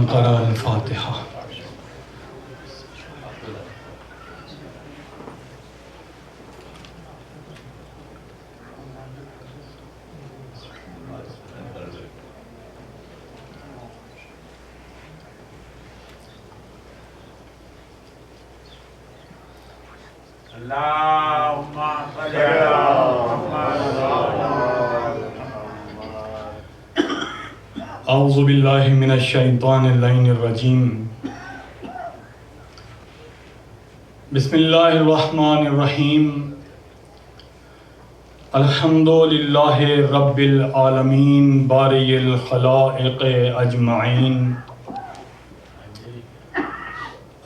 من قرأ الفاتحہ. اللهم صل على محمد اعوذ باللہ من الشیطان اللعین الرجیم. بسم اللہ الرحمن الرحیم. الحمد للہ رب العالمین باری الخلائق اجمعین.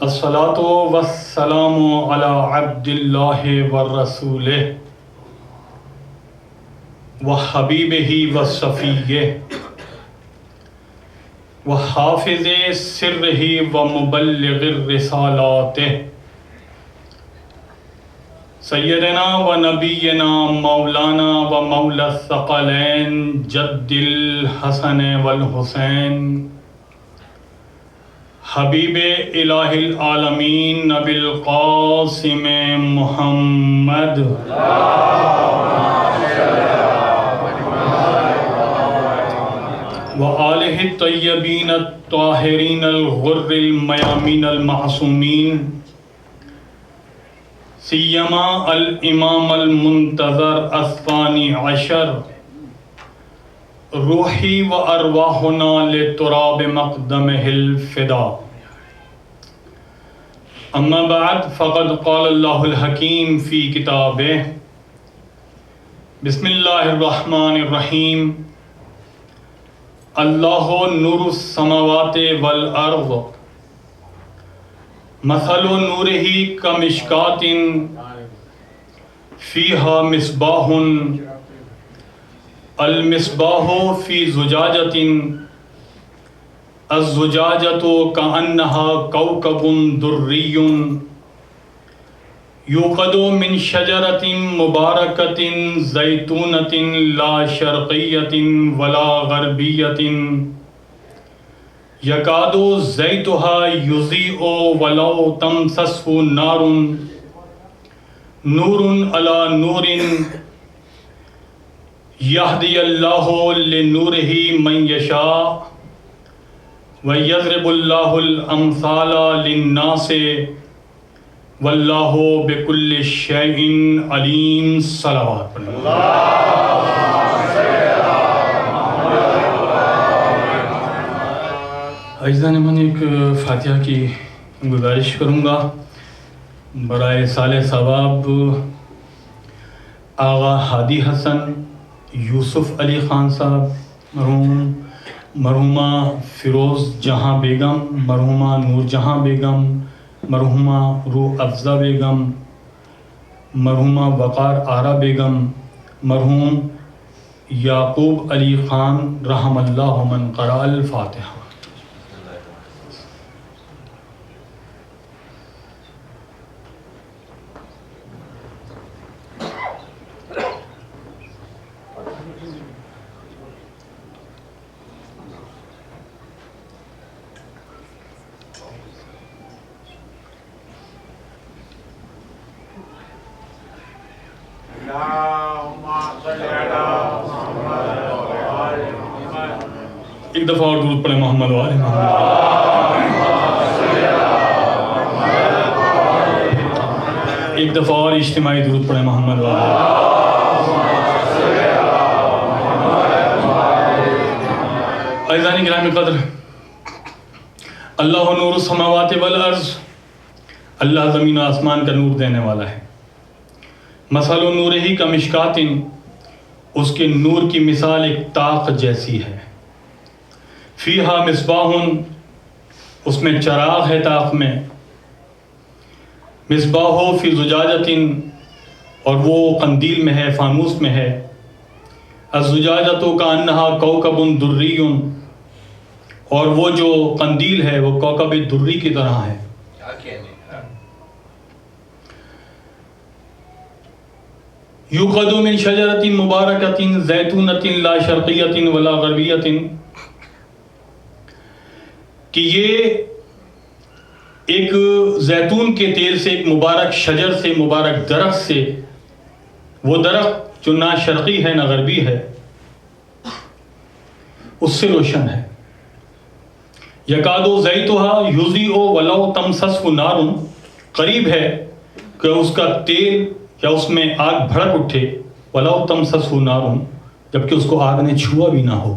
الصلاۃ والسلام علی عبد اللہ ورسولہ وحبیبہ وصفیہ وحافظ سرہ ومبلغ الرسالات سیدنا و نبینا مولانا و مولا الثقلین جد الحسن والحسین حبیب الہ العالمین نبی القاسم محمد وآلہ الطیبین الطاہرین الغر المیامین المعصومین سیما الامام المنتظر الثانی عشر روحی و ارواحنا لتراب مقدمہ الفدا. اما بعد فقد قال اللہ الحکیم فی کتابہ بسم اللہ الرحمن الرحیم. اللہ نور السماوات والارض مثل نورہ کمشکاۃ فیہا مصباح المصباح فی زجاجۃ الزجاجۃ کأنها کوکب دری یوقد من شجرۃ مبارکۃ زیتونۃ لا شرقیۃ ولا غربیۃ یکاد زیتها یضیء ولو تمسسه نار نور علی نور یہدی اللہ لنورہ من یشاء ویضرب اللہ الامثال للناس واللہ بکل شیء علیم. صلوات عزیزان من ایک فاتحہ کی گزارش کروں گا برائے سال ثواب آغا ہادی حسن یوسف علی خان صاحب مرحوم، مرحومہ فیروز جہاں بیگم، مرحومہ نور جہاں بیگم، مرحومہ روح افزا بیگم، مرحومہ وقار آرا بیگم، مرحوم یعقوب علی خان رحم اللہ من قرأ الفاتحہ. ایک دفعہ اور درود پڑھیں محمد وآل محمد. ایک دفعہ اور اجتماعی درود پڑھیں محمد وآل. عزیزان گرامی قدر، اللہ نور السماوات والارض، اللہ زمین و آسمان کا نور دینے والا ہے. مثل نورہ کمشکاۃ، اس کے نور کی مثال ایک طاق جیسی ہے. فیہا مصباح، اس میں چراغ ہے طاق میں. مصباح فی زجاجۃ، اور وہ قندیل میں ہے، فانوس میں ہے. الزجاجۃ کأنہا کوکب دری، اور وہ جو قندیل ہے وہ کوکب دری کی طرح ہے. یوقد من شجرۃ مبارکۃ زیتونۃ لا شرقیۃ ولا غربیۃ، کہ یہ ایک زیتون کے تیل سے، ایک مبارک شجر سے، مبارک درخت سے، وہ درخت جو نہ شرقی ہے نہ غربی ہے، اس سے روشن ہے. یکادو زیتھا یضیء ولو تمسسہ نار، قریب ہے کہ اس کا تیل یا اس میں آگ بھڑک اٹھے، ولو تمسسہ نار، جبکہ اس کو آگ نے چھوا بھی نہ ہو.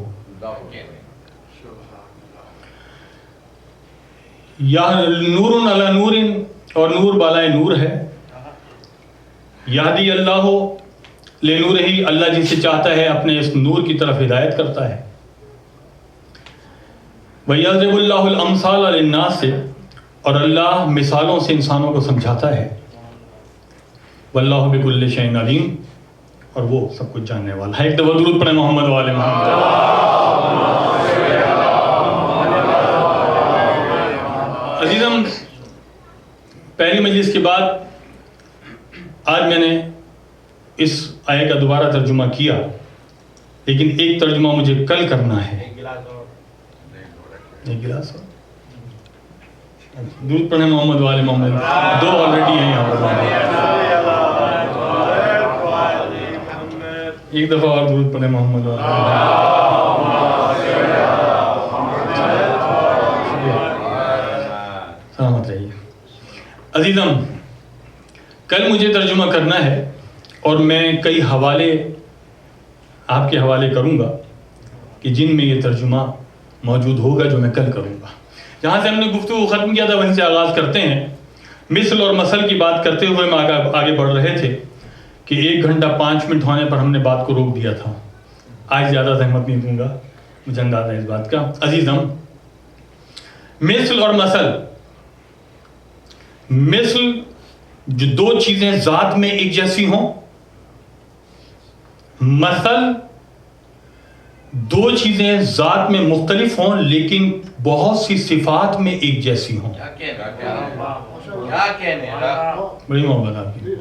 یا نور علی نور، اور نور بالائے نور ہے. یہدی اللہ لنورہ، اللہ جسے چاہتا ہے اپنے اس نور کی طرف ہدایت کرتا ہے. وَيَضْرِبُ اللَّهُ الْأَمْثَالَ لِلنَّاسِ، اور اللہ مثالوں سے انسانوں کو سمجھاتا ہے. وَاللَّهُ بِكُلِّ شَيْءٍ عَلِيمٌ، اور وہ سب کچھ جاننے والا ہے. ایک دفعہ درود پڑھیں محمد والے محمد. عزیزم، پہلی مجلس کے بعد آج میں نے اس آیے کا دوبارہ ترجمہ کیا، لیکن ایک ترجمہ مجھے کل کرنا ہے. ایک گلاس ہو دودھ پڑھیں محمد والے محمد. دو آلریڈی ہیں یہاں پر. ایک دفعہ اور دودھ پڑھیں محمد والے. سلامت رہیے. عزیزم، کل مجھے ترجمہ کرنا ہے اور میں کئی حوالے آپ کے حوالے کروں گا کہ جن میں یہ ترجمہ موجود ہوگا جو میں کل کروں گا. جہاں سے ہم نے گفتگو ختم کیا تھا وہیں سے آغاز کرتے ہیں. مثل اور مثل کی بات کرتے ہوئے ہم آگے بڑھ رہے تھے کہ 1 گھنٹہ 5 منٹ ہونے پر ہم نے بات کو روک دیا تھا. آج زیادہ زحمت نہیں دوں گا، مجھے اندازہ ہے اس بات کا. عزیزم، مثل اور مثل جو دو چیزیں ذات میں ایک جیسی ہوں، مثل دو چیزیں ذات میں مختلف ہوں لیکن بہت سی صفات میں ایک جیسی ہوں. بڑی محبت آپ کی.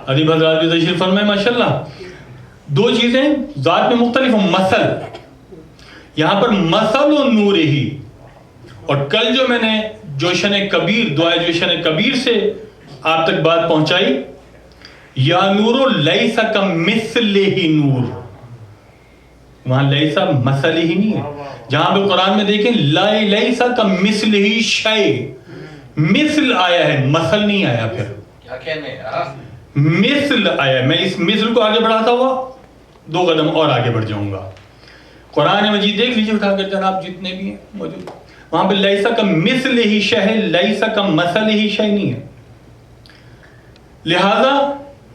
ادیب حضرات بھی تشریف فرمائے ماشاءاللہ. دو چیزیں ذات میں مختلف ہوں. مثل، یہاں پر مثل و نور ہی. اور کل جو میں نے جوشن کبیر، دعائے جوشن کبیر سے آپ تک بات پہنچائی، یا نور لیس کمثلہ نور، وہاں لیسا مثل ہی نہیں ہے. جہاں پہ قرآن میں دیکھیں لیسا کمثلہ شیء، مثل آیا ہے، مثل نہیں آیا. پھر مثل آیا. میں اس مثل کو آگے بڑھاتا ہوا 2 قدم اور آگے بڑھ جاؤں گا. قرآن مجید دیکھ لیجیے اٹھا کر جناب جتنے بھی ہیں موجود، وہاں پہ لیسا کمثلہ شیء، لیسا کمثلہ شیء نہیں ہے. لہذا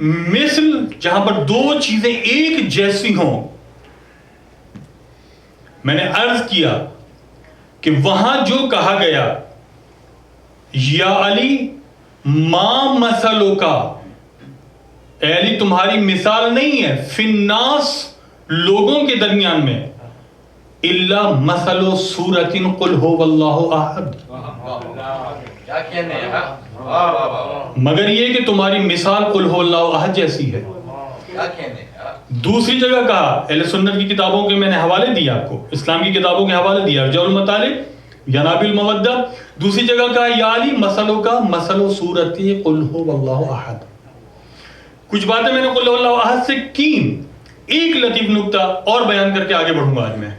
مثل جہاں پر دو چیزیں ایک جیسی ہوں، میں نے عرض کیا کہ وہاں جو کہا گیا یا علی ما مثلو کا، اے علی تمہاری مثال نہیں ہے، فی الناس لوگوں کے درمیان میں، الا مثل سورۃ قل هو اللہ احد، مگر یہ کہ تمہاری مثال قل هو اللہ احد جیسی ہے. دوسری جگہ کہا، اہل سنت کی کتابوں کے میں نے حوالے دیا، آپ کو اسلام کی کتابوں کے حوالے دیا، ارجاء المطالب، ینابع المودہ. دوسری جگہ کہا یا علی مثلو کا مثل سورۃ قل هو اللہ احد. کچھ باتیں میں نے قل هو اللہ احد سے کی. ایک لطیف نکتہ اور بیان کر کے آگے بڑھوں گا آج میں.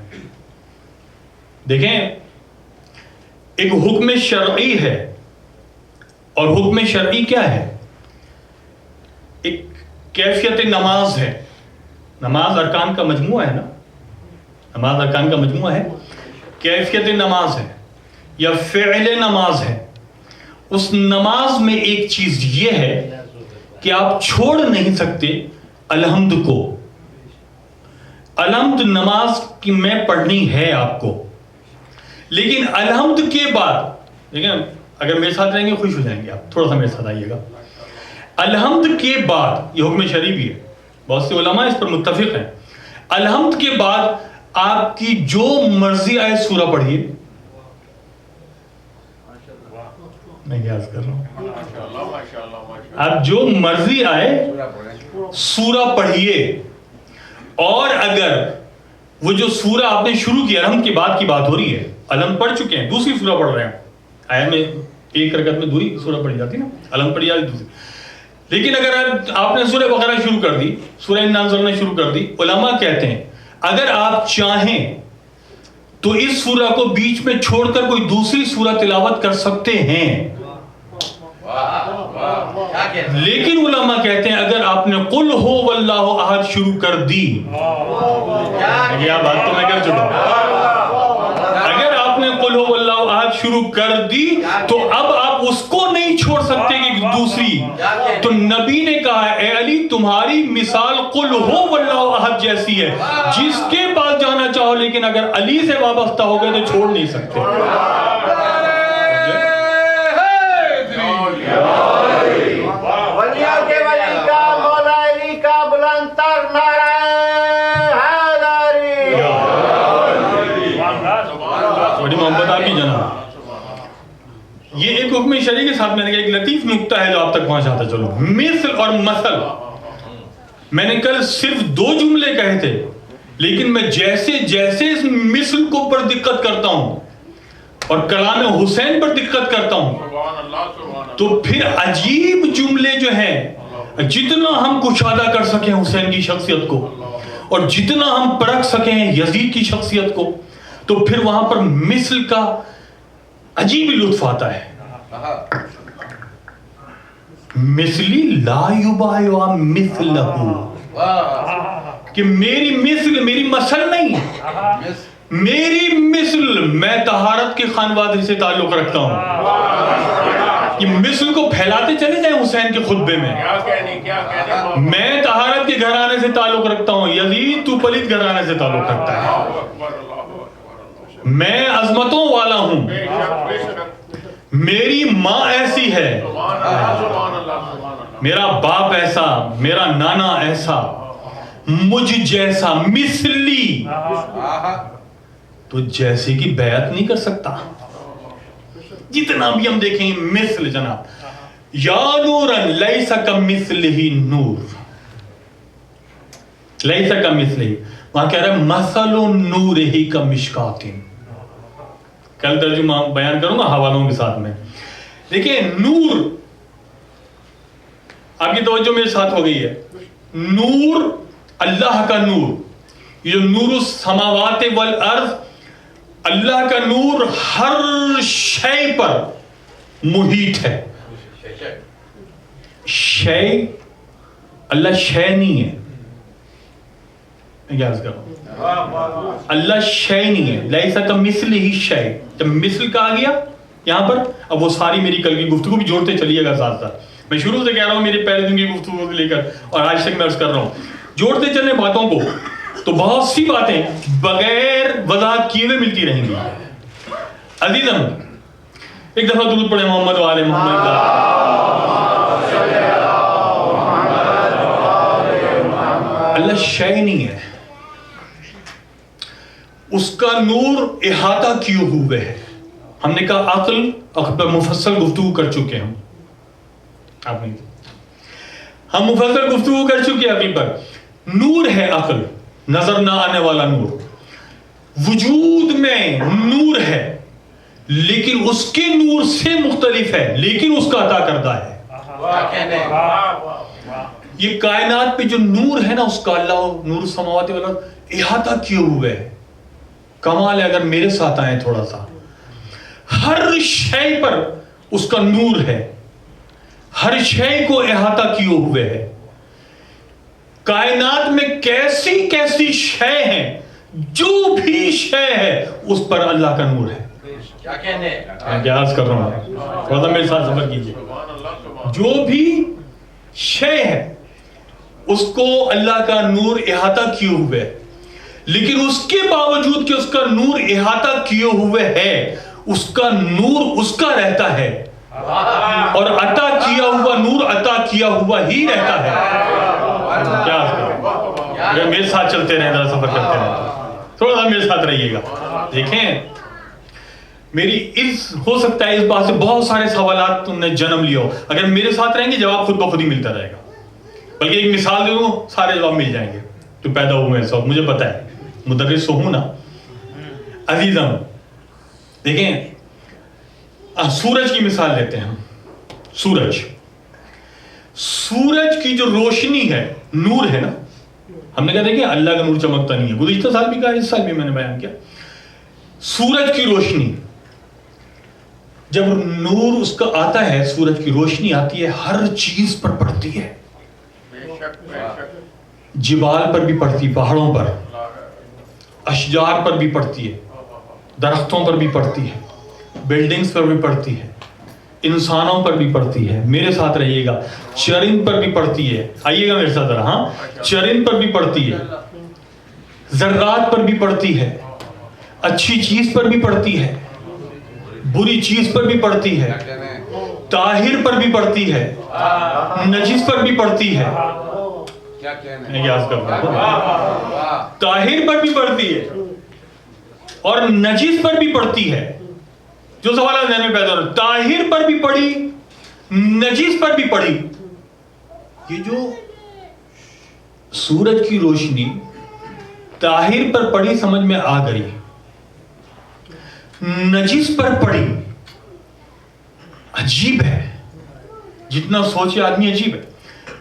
دیکھیں، ایک حکم شرعی ہے، اور حکم شرعی کیا ہے؟ ایک کیفیت نماز ہے. نماز ارکان کا مجموعہ ہے نا، نماز ارکان کا مجموعہ ہے. کیفیت نماز ہے یا فعل نماز ہے. اس نماز میں ایک چیز یہ ہے کہ آپ چھوڑ نہیں سکتے الحمد کو. الحمد نماز کی میں پڑھنی ہے آپ کو، لیکن الحمد کے بعد، دیکھیں اگر میرے ساتھ رہیں گے خوش ہو جائیں گے آپ، تھوڑا سا میرے ساتھ آئیے گا. الحمد کے بعد، یہ حکم شرعی بھی ہے، بہت سے علماء اس پر متفق ہیں، الحمد کے بعد آپ کی جو مرضی آئے سورہ پڑھیے. میں کیا عرض کر رہا ہوں، آپ جو مرضی آئے سورہ پڑھیے. اور اگر وہ جو سورہ آپ نے شروع کیا، الحمد کے بعد کی بات ہو رہی ہے، علم پڑھ چکے ہیں, دوسری سورہ پڑھ رہے ہیں. آیا میں ایک رکعت میں دوسری سورہ پڑھی جاتی نا, علم پڑھی جاتی دوسری. لیکن اگر آپ نے سورہ بقرہ شروع کر دی, سورہ انا انزلنا شروع کر دی, علماء کہتے ہیں اگر آپ چاہیں تو اس سورہ کو بیچ میں چھوڑ کر کوئی دوسری سورہ تلاوت کر سکتے ہیں. لیکن علماء کہتے ہیں اگر آپ نے قل ہو واللہ احد شروع کر دی, یہ بات تو میں کر چکا ہوں, اگر آپ نے قل ہو واللہ احد شروع کر دی تو اب آپ اس کو نہیں چھوڑ سکتے کہ دوسری. تو نبی نے کہا اے علی تمہاری مثال قل ہو واللہ احد جیسی ہے, جس کے پاس جانا چاہو, لیکن اگر علی سے وابستہ ہو گئے تو چھوڑ نہیں سکتے. بڑی محبت آپ کی جناب. یہ ایک حکم شرعی کے ساتھ میں نے کہا ایک لطیف نکتہ ہے جو آپ تک پہنچاتا چلو. مثل اور مثل, میں نے کل صرف 2 جملے کہے تھے, لیکن میں جیسے جیسے اس مثل کو پر دقت کرتا ہوں اور کلام حسین پر دقت کرتا ہوں تو پھر عجیب جملے جو ہیں, جتنا ہم کشادہ کر سکیں حسین کی شخصیت کو اور جتنا ہم پرکھ سکیں یزید کی شخصیت کو, تو پھر وہاں پر مثل کا عجیب لطف آتا ہے. مثلی لا یبایع مثلہ, کہ میری مثل میری مثل نہیں, میری مثل میں طہارت کے خانوادے سے تعلق رکھتا ہوں. یہ مثل کو پھیلاتے چلے جائیں حسین کے خطبے میں, میں طہارت کے گھرانے سے تعلق رکھتا ہوں, یزید تو پلیت گھرانے سے تعلق رکھتا ہے, میں عظمتوں والا ہوں, میری ماں ایسی ہے, میرا باپ ایسا, میرا نانا ایسا, مجھ جیسا مثلی, تو جیسے کی بیعت نہیں کر سکتا. جتنا بھی ہم دیکھیں مثل جناب, یا نورا لیس کمثلہ نور, لیس کمثلہ, وہاں کہہ رہا ہے مثل نورہ کمشکات. کل ترجمہ بیان کروں گا حوالوں کے ساتھ میں. دیکھیں نور, آپ کی توجہ میرے ساتھ ہو گئی ہے, نور اللہ کا نور, یہ نور السماوات والارض, اللہ کا نور ہر شے پر محیط ہے. شے, اللہ شے نہیں ہے, میں کیا عرض کر رہا ہوں, اللہ شے نہیں ہے, لیسا کمثلہ شے. جب مثل کہا گیا یہاں پر, اب وہ ساری میری کل کی گفتگو بھی جوڑتے چلیے گا ساتھ ساتھ. میں شروع سے کہہ رہا ہوں میری پہلے دن کی گفتگو کو لے کر اور آج تک میں عرض کر رہا ہوں, جوڑتے چلیں باتوں کو تو بہت سی باتیں بغیر وضاحت کیے ہوئے ملتی رہیں گی. عزیزم ایک دفعہ درود پڑھیں محمد وآل محمد کا. اللہ شے نہیں ہے, اس کا نور احاطہ کیے ہوئے ہے. ہم نے کہا عقل پر مفصل گفتگو کر چکے ہم, آپ نہیں, ہم مفصل گفتگو کر چکے عقل پر. نور ہے عقل, نظر نہ آنے والا نور, وجود میں نور ہے لیکن اس کے نور سے مختلف ہے, لیکن اس کا عطا کردہ ہے. یہ کائنات پہ جو نور ہے نا اس کا اللہ نور السماوات والارض احاطہ کیے ہوئے ہے. کمال ہے اگر میرے ساتھ آئیں تھوڑا سا, ہر شے پر اس کا نور ہے, ہر شے کو احاطہ کیے ہوئے ہے. کائنات میں کیسی کیسی شے ہیں, جو بھی شے ہے اس پر اللہ کا نور ہے. کیا عرض کر رہا ہوں, تھوڑا سا میرے ساتھ سفر کیجیے. جو بھی شے ہے اس کو اللہ کا نور احاطہ کیے ہوئے ہے, لیکن اس کے باوجود کہ اس کا نور احاطہ کیے ہوئے ہے, اس کا نور اس کا رہتا ہے, اور عطا کیا ہوا نور عطا کیا ہوا ہی رہتا ہے. کیا اگر میرے ساتھ چلتے رہیں, ذرا سفر کرتے رہیں, تھوڑا سا میرے ساتھ رہیے گا. دیکھیں میری ہو سکتا ہے اس بات سے بہت سارے سوالات تم نے جنم لیا ہو, اگر میرے ساتھ رہیں گے جواب خود بخود ہی ملتا رہے گا. بلکہ ایک مثال دے دوں سارے جواب مل جائیں گے, تو پیدا ہوئے ہیں سب, مجھے پتا ہے, مدرس ہوں نا. عزیزم دیکھیں سورج کی مثال لیتے ہیں ہم. سورج کی جو روشنی ہے نور ہے نا, ہم نے کہا دیکھیں اللہ کا نور چمکتا نہیں ہے, گزشتہ سال بھی کہا, اس سال بھی میں نے بیان کیا. سورج کی روشنی جب نور اس کا آتا ہے, سورج کی روشنی آتی ہے, ہر چیز پر پڑتی ہے, جبال پر بھی پڑتی, پہاڑوں پر, اشجار پر بھی پڑتی ہے, درختوں پر بھی پڑتی ہے, بلڈنگز پر بھی پڑتی ہے, انسانوں پر بھی پڑتی ہے. میرے ساتھ رہیے گا, چرند پر بھی پڑتی ہے, آئیے گا میرے ساتھ ذرا, ہاں, چرند پر بھی پڑتی ہے, ذرات پر بھی پڑتی ہے, اچھی چیز پر بھی پڑتی ہے, بری چیز پر بھی پڑتی ہے, طاہر پر بھی پڑتی ہے, نجس پر بھی پڑتی ہے. میں یاد کرتا ہوں, طاہر پر بھی پڑتی ہے اور نجس پر بھی پڑتی ہے. جو سوالات ذہن میں پیدا ہو رہے, طاہر پر بھی پڑی, نجس پر بھی پڑی. یہ جو سورج کی روشنی طاہر پر پڑی سمجھ میں آ گئی, نجس پر پڑی عجیب ہے, جتنا سوچے آدمی عجیب ہے.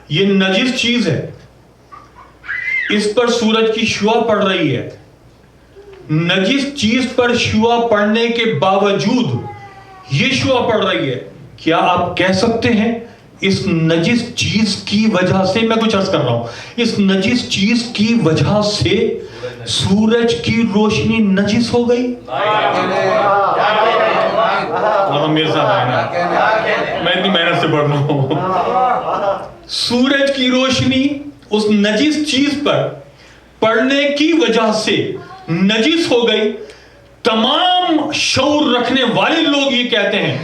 یہ نجس چیز ہے, اس پر سورج کی شعاع پڑ رہی ہے, نجس چیز پر شعاع پڑنے کے باوجود یہ شعاع پڑ رہی ہے. کیا آپ کہہ سکتے ہیں اس نجس چیز کی وجہ سے, میں کچھ عرض کر رہا ہوں, اس نجس چیز کی وجہ سے سورج کی روشنی نجس ہو گئی؟ میرے ساتھ آئے نا, میں اتنی محنت سے پڑھ رہا ہوں. سورج کی روشنی اس نجس چیز پر پڑنے کی وجہ سے نجس ہو گئی. تمام شعور رکھنے والے لوگ یہ کہتے ہیں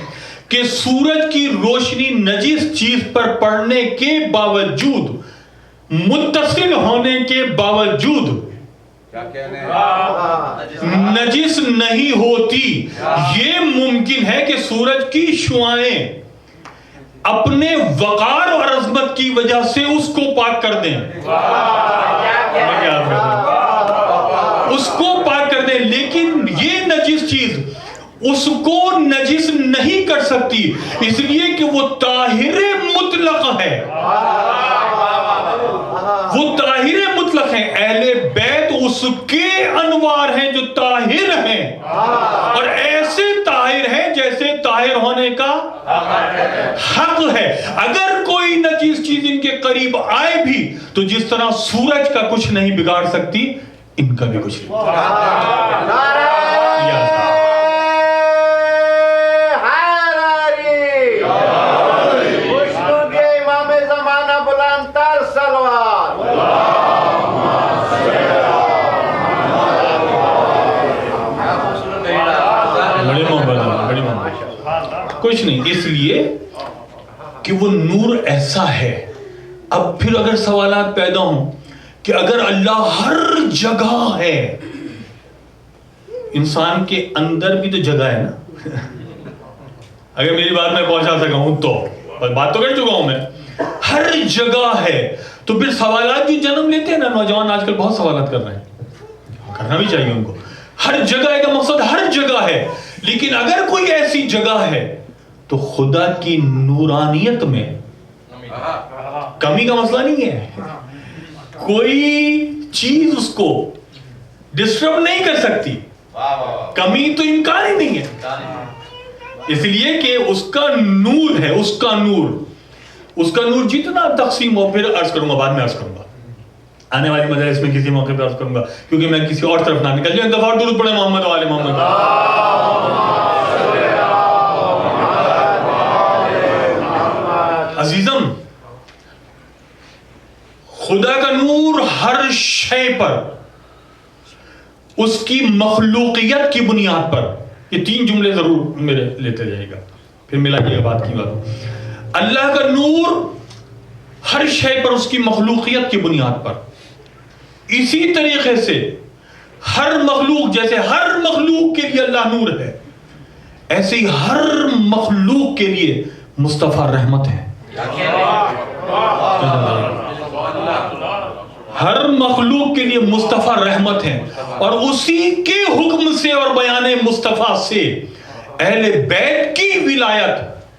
کہ سورج کی روشنی نجس چیز پر پڑنے کے باوجود, متصل ہونے کے باوجود نجس نہیں ہوتی. یہ ممکن ہے کہ سورج کی شعاعیں اپنے وقار اور عظمت کی وجہ سے اس کو پاک کر دیں, اس کو پاک کر دیں, لیکن یہ نجس چیز اس کو نجس نہیں کر سکتی, اس لیے کہ وہ طاہر مطلق ہے. وہ طاہر مطلق ہیں, اہل بیت اس کے انوار ہیں جو طاہر ہیں, اور ایسے طاہر ہیں جیسے طاہر ہونے کا حق ہے. اگر کوئی نجیس چیز ان کے قریب آئے بھی تو جس طرح سورج کا کچھ نہیں بگاڑ سکتی, ان کا بھی کچھ نہیں. کچھ نہیں, اس لیے کہ وہ نور ایسا ہے. اب پھر اگر سوالات پیدا ہوں کہ اگر اللہ ہر جگہ ہے, انسان کے اندر بھی تو جگہ ہے نا. اگر میری بات میں پہنچا سکا ہوں تو, بات تو کر چکا ہوں میں, ہر جگہ ہے, تو پھر سوالات جو جنم لیتے ہیں نا, نوجوان آج کل بہت سوالات کر رہے ہیں, کرنا بھی چاہیے ان کو. ہر جگہ کا مقصد ہر جگہ ہے, لیکن اگر کوئی ایسی جگہ ہے تو خدا کی نورانیت میں کمی کا مسئلہ نہیں ہے. کوئی چیز اس کو ڈسٹرب نہیں کر سکتی, کمی تو امکان ہی نہیں ہے. اس لیے کہ اس کا نور ہے, اس کا نور جتنا تقسیم ہو, پھر عرض کروں گا, بعد میں عرض کروں گا, آنے والی مجلس میں کسی موقع پہ عرض کروں گا, کیونکہ میں کسی اور طرف نہ نکل جاؤں. ایک دفعہ درود پڑھیں محمد والے محمد. عزیزم, خدا کا نور ہر شے پر, اس کی مخلوقیت کی بنیاد پر, یہ 3 جملے ضرور میرے لیتے جائے گا, پھر ملائیے گا بات کی بات. اللہ کا نور ہر شے پر اس کی مخلوقیت کی بنیاد پر. اسی طریقے سے ہر مخلوق, جیسے ہر مخلوق کے لیے اللہ نور ہے, ایسے ہی ہر مخلوق کے لیے مصطفیٰ رحمت ہے. ہر مخلوق کے لیے مصطفیٰ رحمت ہے, اور اسی کے حکم سے اور بیان مصطفیٰ سے اہل بیت کی ولایت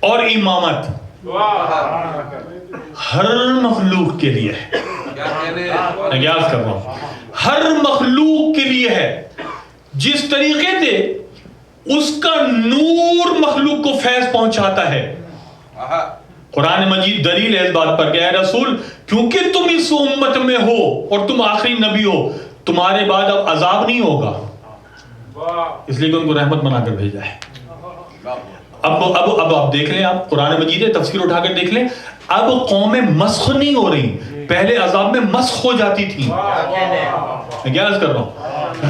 اور امامت ہر مخلوق کے لیے ہے. میں یاد کر رہا ہوں, ہر مخلوق کے لیے ہے. جس طریقے سے اس کا نور مخلوق کو فیض پہنچاتا ہے. قرآن مجید دلیل ہے اس بات پر کہ اے رسول کیونکہ تم اس امت میں ہو اور تم آخری نبی ہو, تمہارے بعد اب عذاب نہیں ہوگا, اس لیے کہ ان کو رحمت بنا کر بھیجا ہے. اب آپ دیکھ لیں, آپ قرآن مجید ہے تفسیر اٹھا کر دیکھ لیں, اب قومیں مسخ نہیں ہو رہی, پہلے عذاب میں مسخ ہو جاتی تھی. میں کیا عرض کر رہا ہوں,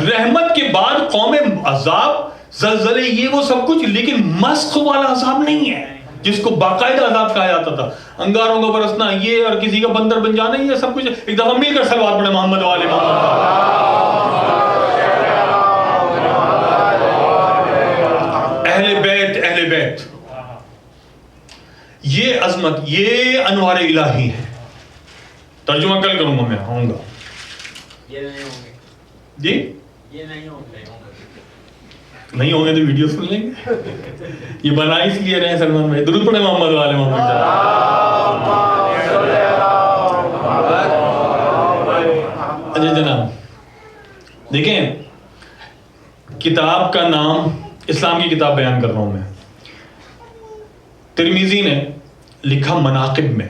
رحمت کے بعد قومیں عذاب زلزلے یہ وہ سب کچھ, لیکن مسخ والا عذاب نہیں ہے جس کو باقاعدہ عذاب کہا جاتا تھا. انگاروں کو برسنا یہ اور کسی کا بندر بن جانا یہ سب کچھ. ایک دفعہ مل کر صلوات پڑھیں محمد والے محمد. اہل بیت, اہل بیت, یہ عظمت, یہ انوار الہی ہے. ترجمہ کل کروں گا, میں آؤں گا. جی نہیں ہوں گے تو ویڈیو سن لیں گے. یہ بنا اس لیے رہے سلمان بھائی. درود پڑھے محمد والے محمد. اچھا جناب دیکھیں, کتاب کا نام, اسلام کی کتاب بیان کر رہا ہوں میں, ترمذی نے لکھا مناقب میں.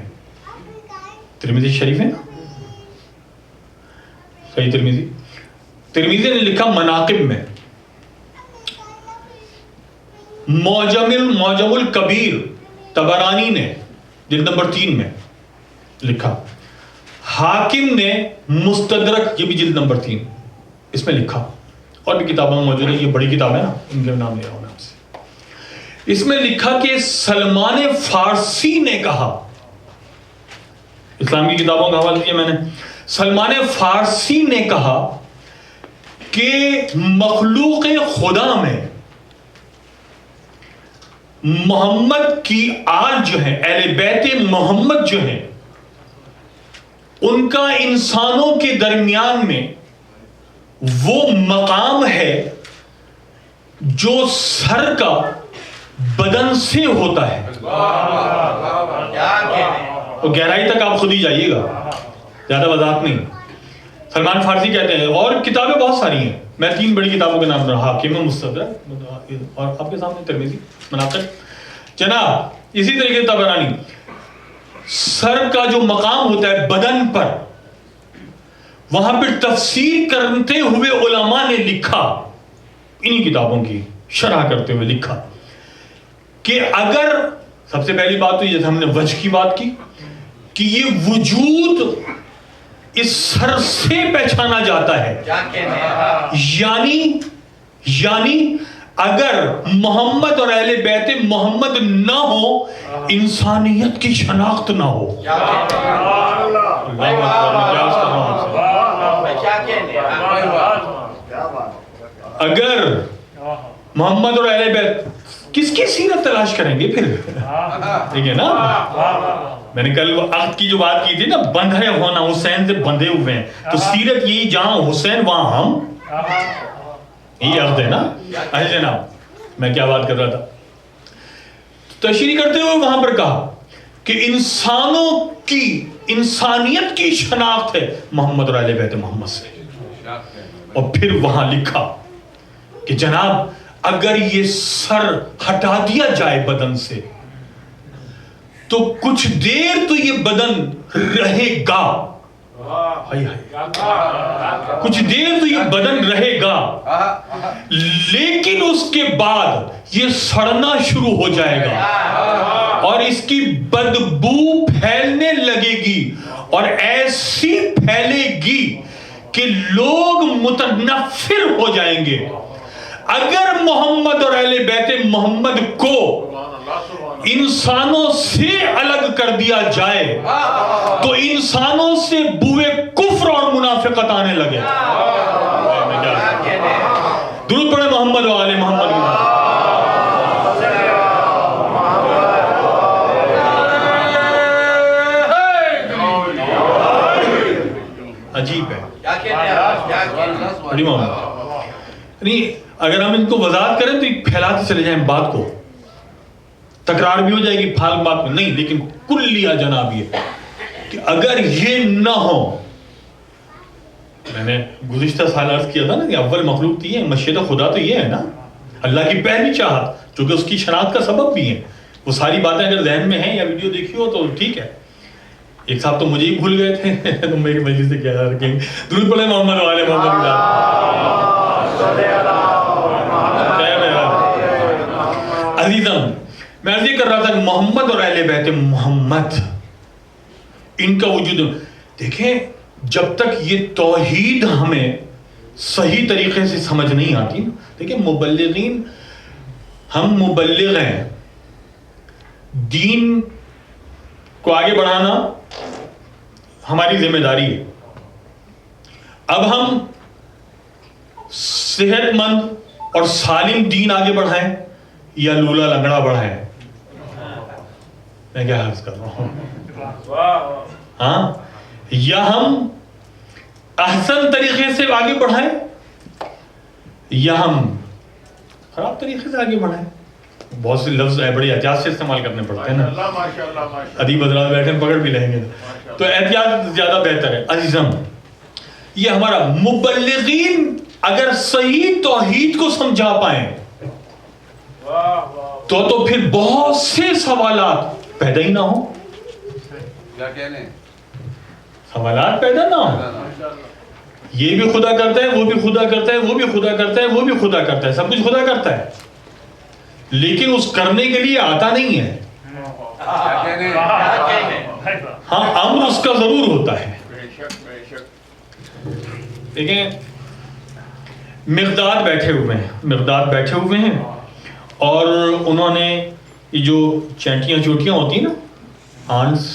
ترمذی شریف ہے نا, صحیح ترمذی. ترمذی نے لکھا مناقب میں. معجم الکبیر طبرانی نے جلد نمبر 3 میں لکھا. حاکم نے مستدرک, یہ بھی جلد نمبر 3, اس میں لکھا. اور بھی کتابوں میں موجود ہے, یہ بڑی کتاب ہے نا, ان کے نام لے رہا ہوں میں آپ سے. اس میں لکھا کہ سلمان فارسی نے کہا, اسلام کی کتابوں کا حوالہ دیا میں نے, سلمان فارسی نے کہا کہ مخلوق خدا میں محمد کی آل جو ہے, اہل بیت محمد جو ہے, ان کا انسانوں کے درمیان میں وہ مقام ہے جو سر کا بدن سے ہوتا ہے. اور گہرائی تک آپ خود ہی جائیے گا, زیادہ وضاحت نہیں. سلمان فارسی کہتے ہیں, اور کتابیں بہت ساری ہیں, میں 3 بڑی کتابوں کے نام رہا, حاکم, مستدرک, اور آپ کے سامنے ترمذی, مناقب. جناب اسی طریقے سے طبرانی, سر کا جو مقام ہوتا ہے بدن پر, وہاں پہ تفسیر کرتے ہوئے علماء نے لکھا, انہی کتابوں کی شرح کرتے ہوئے لکھا کہ اگر, سب سے پہلی بات تو یہ ہم نے وجہ کی بات کی کہ یہ وجود اس سر سے پہچانا جاتا ہے. یعنی اگر محمد اور اہل بیت محمد نہ ہو, انسانیت کی شناخت نہ ہو. اگر محمد اور اہل بیت, کس کی سیرت تلاش کریں گے پھر؟ دیکھیں نا, میں نے کل عقد کی جو بات کی تھی نا, بندھے ہونا, حسین سے بندھے ہوئے ہیں, تو سیرت یہی, جہاں حسین وہاں ہم, یہ عقد ہے نا. اچھا جناب میں کیا بات کر رہا تھا, تشریح کرتے ہوئے وہاں پر کہا کہ انسانوں کی, انسانیت کی شناخت ہے محمد اور اہل بیت محمد سے. اور پھر وہاں لکھا کہ جناب اگر یہ سر ہٹا دیا جائے بدن سے تو کچھ دیر تو یہ بدن رہے گا, کچھ دیر تو یہ بدن رہے گا, لیکن اس کے بعد یہ سڑنا شروع ہو جائے گا اور اس کی بدبو پھیلنے لگے گی, اور ایسی پھیلے گی کہ لوگ متنفر ہو جائیں گے. اگر محمد اور اہل بیت محمد کو انسانوں سے الگ کر دیا جائے تو انسانوں سے بوئے کفر اور منافقت آنے لگے. درود پڑھے محمد و آل محمد. عجیب ہے, اگر ہم ان کو وضاحت کریں تو پھیلاتے چلے جائیں بات کو, تکرار بھی ہو جائے گی پھال بات میں نہیں. لیکن کلیہ جناب یہ کہ اگر یہ نہ ہو, میں نے گزشتہ سال عرض کیا تھا نا کہ اول مخلوق تو یہ ہے, مشیت خدا تو یہ ہے نا, اللہ کی پہلی چاہت جو کہ اس کی شناخت کا سبب بھی ہے. وہ ساری باتیں اگر ذہن میں ہیں یا ویڈیو دیکھی ہو تو ٹھیک ہے. ایک صاحب تو مجھے ہی بھول گئے تھے تو میری مجلس سے کیا رکھیں گے. درود پڑھیں محمد والے محمد. عزیزم میں عرض یہ کر رہا تھا کہ محمد اور اہل بیت محمد ان کا وجود, دیکھیں جب تک یہ توحید ہمیں صحیح طریقے سے سمجھ نہیں آتی. دیکھیں مبلغین, ہم مبلغ ہیں, دین کو آگے بڑھانا ہماری ذمہ داری ہے. اب ہم صحت مند اور سالم دین آگے بڑھائیں یا لولا لنگڑا بڑھائیں؟ میں کیا عرض کر رہا ہوں, ہاں, یا ہم احسن طریقے سے آگے بڑھائیں یا ہم خراب طریقے سے آگے بڑھائیں. بہت سے لفظ ہے بڑی احتیاط سے استعمال کرنے پڑتے ہیں نا, ادیب حضرات بیٹھے پکڑ بھی لیں گے تو احتیاط زیادہ بہتر ہے. عزیزم یہ ہمارا مبلغین اگر صحیح توحید کو سمجھا پائیں تو پھر بہت سے سوالات پیدا ہی نہ ہوں. کیا کہنے سوالات پیدا نہ ہوں. یہ بھی خدا کرتا ہے, وہ بھی خدا کرتا ہے, وہ بھی خدا کرتا ہے, وہ بھی خدا کرتا ہے, سب کچھ خدا کرتا ہے, لیکن اس کرنے کے لیے آتا نہیں ہے. ہاں امر اس کا ضرور ہوتا ہے. دیکھیں مقداد بیٹھے ہوئے ہیں اور انہوں نے یہ جو چینٹیاں چوٹیاں ہوتی ہیں نا, آنٹس,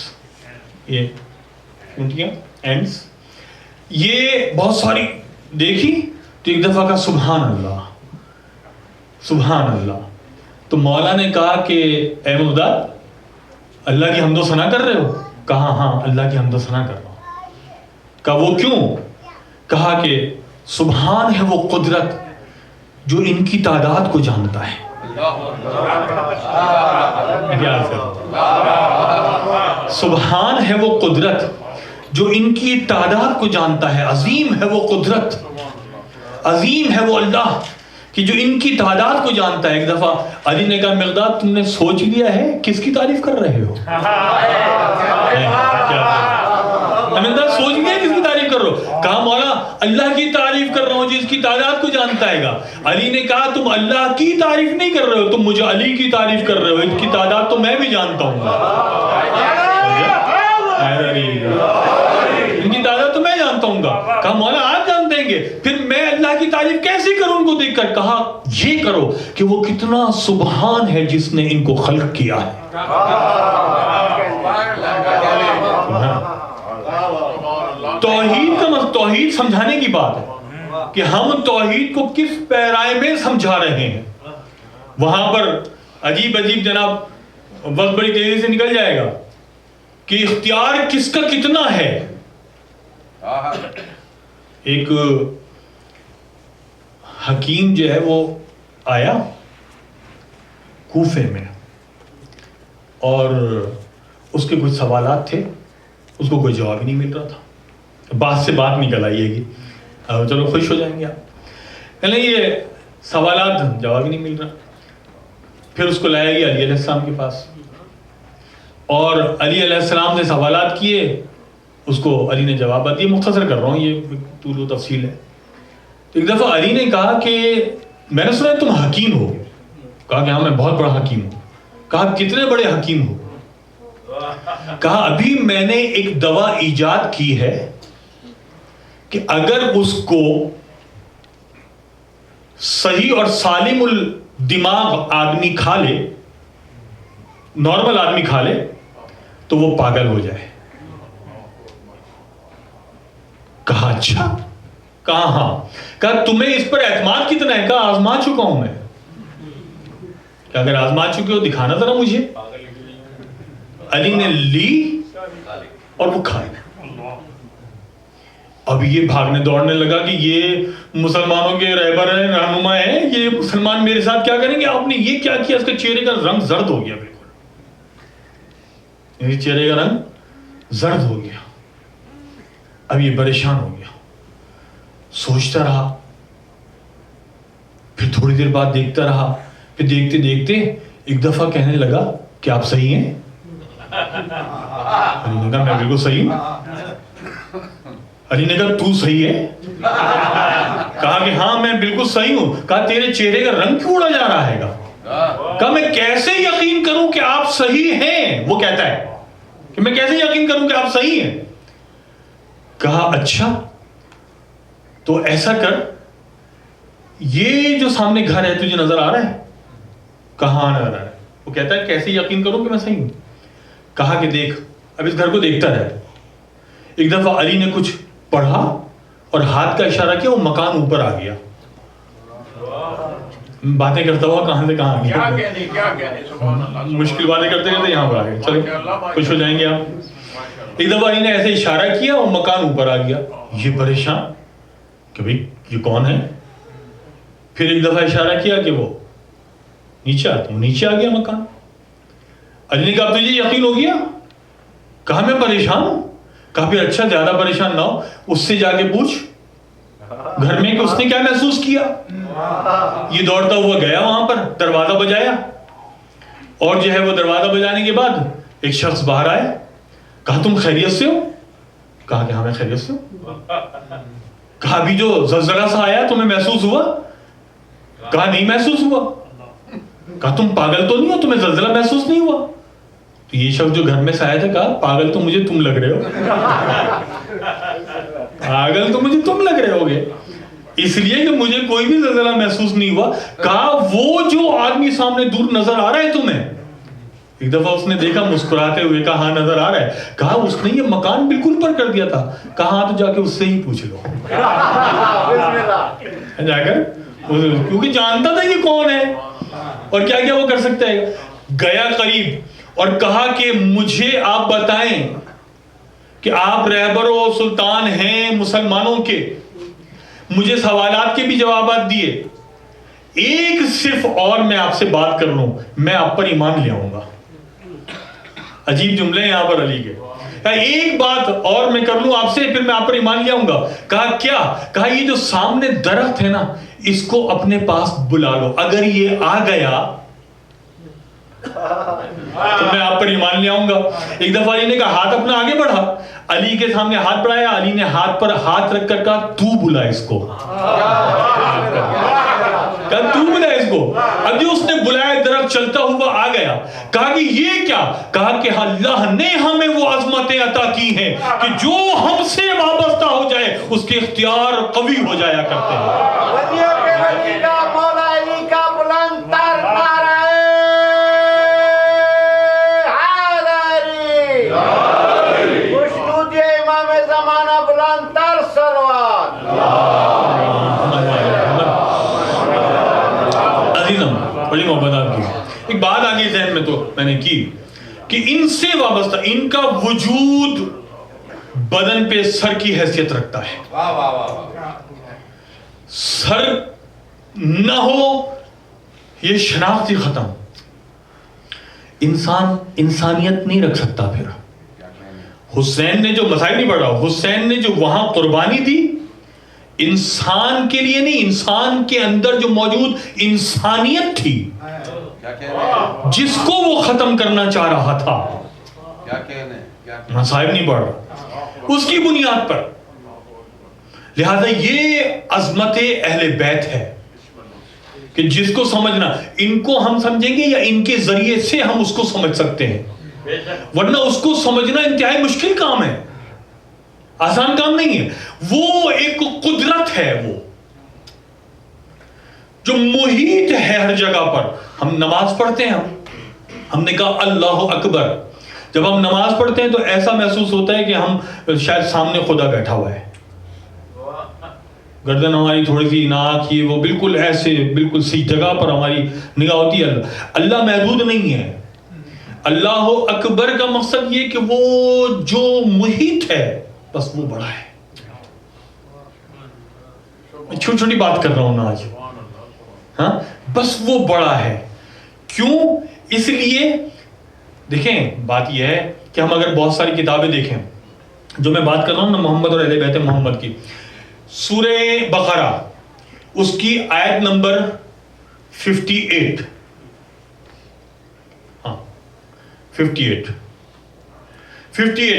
یہ چونٹیاں اینٹس, یہ بہت ساری دیکھی تو ایک دفعہ کہا سبحان اللہ سبحان اللہ. تو مولا نے کہا کہ اے مقداد اللہ کی حمد و ثنا کر رہے ہو؟ کہا ہاں اللہ کی حمد و ثنا کر رہا ہوں. کہا وہ کیوں؟ کہا کہ سبحان ہے وہ قدرت جو ان کی تعداد کو جانتا ہے. سبحان ہے وہ قدرت جو ان کی تعداد کو جانتا ہے. عظیم ہے وہ قدرت, عظیم ہے وہ اللہ کہ جو ان کی تعداد کو جانتا ہے. ایک دفعہ علی نے کہا مقداد تم نے سوچ لیا ہے کس کی تعریف کر رہے ہو؟ مقداد سوچ لیا کس کی تعریف کر رہے ہو؟ کہا مولا اللہ کی تعریف کر رہا ہوں جس کی تعداد کو جانتا ہے گا. علی نے کہا تم اللہ کی تعریف نہیں کر رہے ہو, تم مجھے علی کی تعریف کر رہے ہو, ان کی تعداد تو میں بھی جانتا ہوں گا, ان کی تعداد تو میں جانتا ہوں گا. کہا مولا آپ جان دیں گے, پھر میں اللہ کی تعریف کیسے کروں ان کو دیکھ کر؟ کہا یہ کرو کہ وہ کتنا سبحان ہے جس نے ان کو خلق کیا ہے. توحید سمجھانے کی بات ہے کہ ہم توحید کو کس پیرائے میں سمجھا رہے ہیں. وہاں پر عجیب جناب وقت بڑی تیزی سے نکل جائے گا کہ اختیار کس کا کتنا ہے. ایک حکیم جو ہے وہ آیا کوفے میں اور اس کے کچھ سوالات تھے, اس کو کوئی جواب ہی نہیں مل رہا تھا. بات سے بات نکل آئیے گی, چلو خوش ہو جائیں گے آپ, نہیں یہ سوالات جواب ہی نہیں مل رہا. پھر اس کو لایا گیا علی علیہ السلام کے پاس اور علی علیہ السلام نے سوالات کیے, اس کو علی نے جوابات دیے. مختصر کر رہا ہوں, یہ طول و تفصیل ہے. ایک دفعہ علی نے کہا کہ میں نے سنا تم حکیم ہو. کہا کہ ہاں میں بہت بڑا حکیم ہوں. کہا کتنے بڑے حکیم ہو؟ کہا ابھی میں نے ایک دوا ایجاد کی ہے کہ اگر اس کو صحیح اور سالم الدماغ آدمی کھا لے, نارمل آدمی کھا لے, تو وہ پاگل ہو جائے. کہا اچھا؟ کہا ہاں. کہا تمہیں اس پر اعتماد کتنا ہے؟ کہا آزما چکا ہوں میں. کہ اگر آزما چکے ہو دکھانا ذرا مجھے. علی نے لی اور وہ کھائی. اب یہ بھاگنے دوڑنے لگا کہ یہ مسلمانوں کے رہبر ہیں، رہنما ہیں، یہ مسلمان میرے ساتھ کیا کریں گے؟ آپ نے یہ کیا کیا؟ اس کے چہرے کا رنگ زرد ہو گیا، بالکل میرے چہرے کا رنگ زرد ہو گیا. اب یہ پریشان ہو گیا، سوچتا رہا، پھر تھوڑی دیر بعد دیکھتا رہا، پھر دیکھتے دیکھتے ایک دفعہ کہنے لگا کہ آپ صحیح ہیں؟ علی نے کہا میں بالکل صحیح ہوں. علی نے کہا تو صحیح ہے؟ کہا کہ ہاں میں بالکل صحیح ہوں. کہا تیرے چہرے کا رنگ کیوں اڑا جا رہا ہے گا؟ کہا میں کیسے یقین کروں کہ آپ صحیح ہیں؟ وہ کہتا ہے کہ میں کیسے یقین کروں کہ آپ صحیح ہیں؟ کہا اچھا تو ایسا کر، یہ جو سامنے گھر ہے تجھے نظر آ رہا ہے؟ کہاں نظر آ رہا ہے؟ وہ کہتا ہے کیسے یقین کروں کہ میں صحیح ہوں؟ کہا کہ دیکھ، اب اس گھر کو دیکھتا رہے. ایک دفعہ علی نے کچھ پڑھا اور ہاتھ کا اشارہ کیا، وہ مکان اوپر آ گیا. باتیں کرتا ہوا کہاں سے کہاں آ گیا، مشکل باتیں کرتے کرتے یہاں پر آ گئے. چلو خوش ہو جائیں گے آپ. ایک دفعہ علی نے ایسے اشارہ کیا اور مکان اوپر آ گیا. یہ پریشان کہ بھئی یہ کون ہے. پھر ایک دفعہ اشارہ کیا کہ وہ نیچے آتا ہوں، نیچے آ گیا مکان. علی نے کہا تجھے یقین ہو گیا؟ کہا میں پریشان ہوں. کہا پھر اچھا زیادہ پریشان نہ ہو، اس سے جا کے پوچھ گھر میں کہ اس نے کیا محسوس کیا. یہ دوڑتا ہوا گیا وہاں پر، دروازہ بجایا، اور جو ہے وہ دروازہ بجانے کے بعد ایک شخص باہر آیا. کہا تم خیریت سے ہو؟ کہا کہ ہاں میں خیریت سے ہوں. کہا ابھی جو زلزلہ سا آیا تمہیں محسوس ہوا؟ کہا نہیں محسوس ہوا. کہا تم پاگل تو نہیں ہو، تمہیں زلزلہ محسوس نہیں ہوا؟ تو یہ شخص جو گھر میں سے آیا تھا کہا پاگل تو مجھے تم لگ رہے ہو، پاگل تو مجھے تم لگ رہے ہوگے، اس لیے کہ مجھے کوئی بھی زلزلہ محسوس نہیں ہوا. کہا وہ جو آدمی سامنے دور نظر آ رہا ہے تمہیں؟ ایک دفعہ اس نے دیکھا مسکراتے ہوئے، کہا ہاں نظر آ رہا ہے. کہا اس نے یہ مکان بالکل پر کر دیا تھا. کہا ہاں تو جا کے اس سے ہی پوچھ لو. جا کر، کیونکہ جانتا تھا یہ کون ہے اور کیا کیا وہ کر سکتا ہے. گیا قریب اور کہا کہ مجھے آپ بتائیں کہ آپ رہبر و سلطان ہیں مسلمانوں کے. مجھے سوالات کے بھی جوابات دیے. ایک صرف اور میں آپ سے بات کر لوں، میں آپ پر ایمان لے آؤں گا. عجیب جملے ہیں یہاں پر علی کے. کہا ایک بات اور میں کر لوں آپ سے، پھر میں آپ پر ایمان لے آؤں گا. کہا کیا؟ کہا یہ جو سامنے درخت ہے نا، اس کو اپنے پاس بلا لو، اگر یہ آ گیا تو میں آپ پر ایمان لے آؤں گا. ایک دفعہ علی نے کہا ہاتھ اپنا آگے بڑھا. علی کے سامنے ہاتھ بڑھایا. علی نے ہاتھ پر ہاتھ رکھ کر کہا تو بلا اس کو. کہا تو بلا اس کو. اب جو اس نے بلایا درخت چلتا ہوا آ گیا. کہا کہ یہ کیا؟ کہا کہ اللہ نے ہمیں وہ عظمتیں عطا کی ہیں کہ جو ہم سے وابستہ ہو جائے اس کے اختیار قوی ہو جایا کرتے ہیں. ولیوں کے ولی کا مولا علی کا بلند تر نعرہ حیدری، مشدود امام زمانہ بلند تر سلوات. عزیزم بڑی محبت آپ کی. ایک بات آگے ذہن میں تو میں نے کی کہ ان سے وابستہ، ان کا وجود بدن پہ سر کی حیثیت رکھتا ہے. واہ واہ واہ. سر نہ ہو یہ شناخت ہی ختم. انسان انسانیت نہیں رکھ سکتا. پھر حسین نے جو مسائل نہیں پڑھا، حسین نے جو وہاں قربانی دی انسان کے لیے نہیں، انسان کے اندر جو موجود انسانیت تھی جس کو وہ ختم کرنا چاہ رہا تھا. مسائل نہیں پڑھ رہا اس کی بنیاد پر. لہذا یہ عظمت اہل بیت ہے کہ جس کو سمجھنا، ان کو ہم سمجھیں گے یا ان کے ذریعے سے ہم اس کو سمجھ سکتے ہیں، ورنہ اس کو سمجھنا انتہائی مشکل کام ہے، آسان کام نہیں ہے. وہ ایک قدرت ہے، وہ جو محیط ہے ہر جگہ پر. ہم نماز پڑھتے ہیں، ہم نے کہا اللہ اکبر. جب ہم نماز پڑھتے ہیں تو ایسا محسوس ہوتا ہے کہ ہم شاید سامنے خدا بیٹھا ہوا ہے. گردن ہماری تھوڑی سی ناک یہ وہ بالکل ایسے بالکل صحیح جگہ پر ہماری نگاہ ہوتی ہے. اللہ محدود نہیں ہے. اللہ اکبر کا مقصد یہ کہ وہ جو محیط ہے بس وہ بڑا ہے. میں چھوٹی چھوٹی بات کر رہا ہوں نا آج. ہاں بس وہ بڑا ہے. کیوں؟ اس لیے دیکھیں بات یہ ہے کہ ہم اگر بہت ساری کتابیں دیکھیں، جو میں بات کر رہا ہوں نا محمد اور اہل بیت محمد کی، سورہ بقرہ اس کی آیت نمبر 58، ہاں 58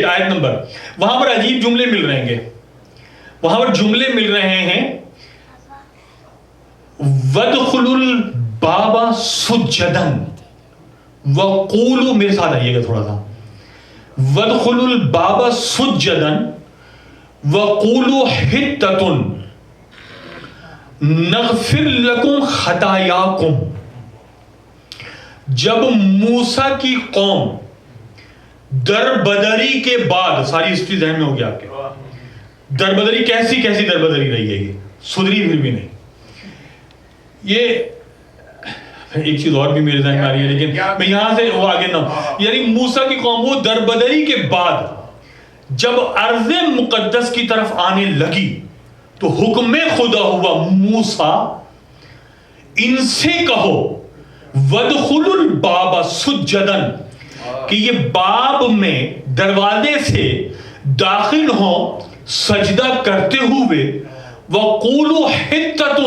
آیت نمبر، وہاں پر عجیب جملے مل رہے ہیں. وہاں پر جملے مل رہے ہیں وَادْخُلُوا الْبَابَ سُجَّدًا وَقُولُوا، میرے ساتھ آئیے گا تھوڑا سا، وَادْخُلُوا الْبَابَ سُجَّدًا وَقُولُوا حِطَّةٌ نَغْفِرْ لَكُمْ خَطَايَاكُمْ. جب موسیٰ کی قوم دربدری کے بعد، ساری ہسٹری ذہن میں ہو گیا آپ کے، دربدری کیسی دربدری رہی ہے، یہ سدھری پھر بھی نہیں. یہ ایک چیز اور بھی میرے ذہن میں آ رہی ہے لیکن میں یہاں سے وہ آگے نہ، یعنی موسیٰ کی قوم وہ دربدری کے بعد جب ارض مقدس کی طرف آنے لگی تو حکم خدا ہوا موسیٰ ان سے کہو وَادْخُلُوا الْبَابَ سُجَّدًا، کہ یہ باب میں دروازے سے داخل ہوں سجدہ کرتے ہوئے، وَقُولُوا حِطَّةٌ،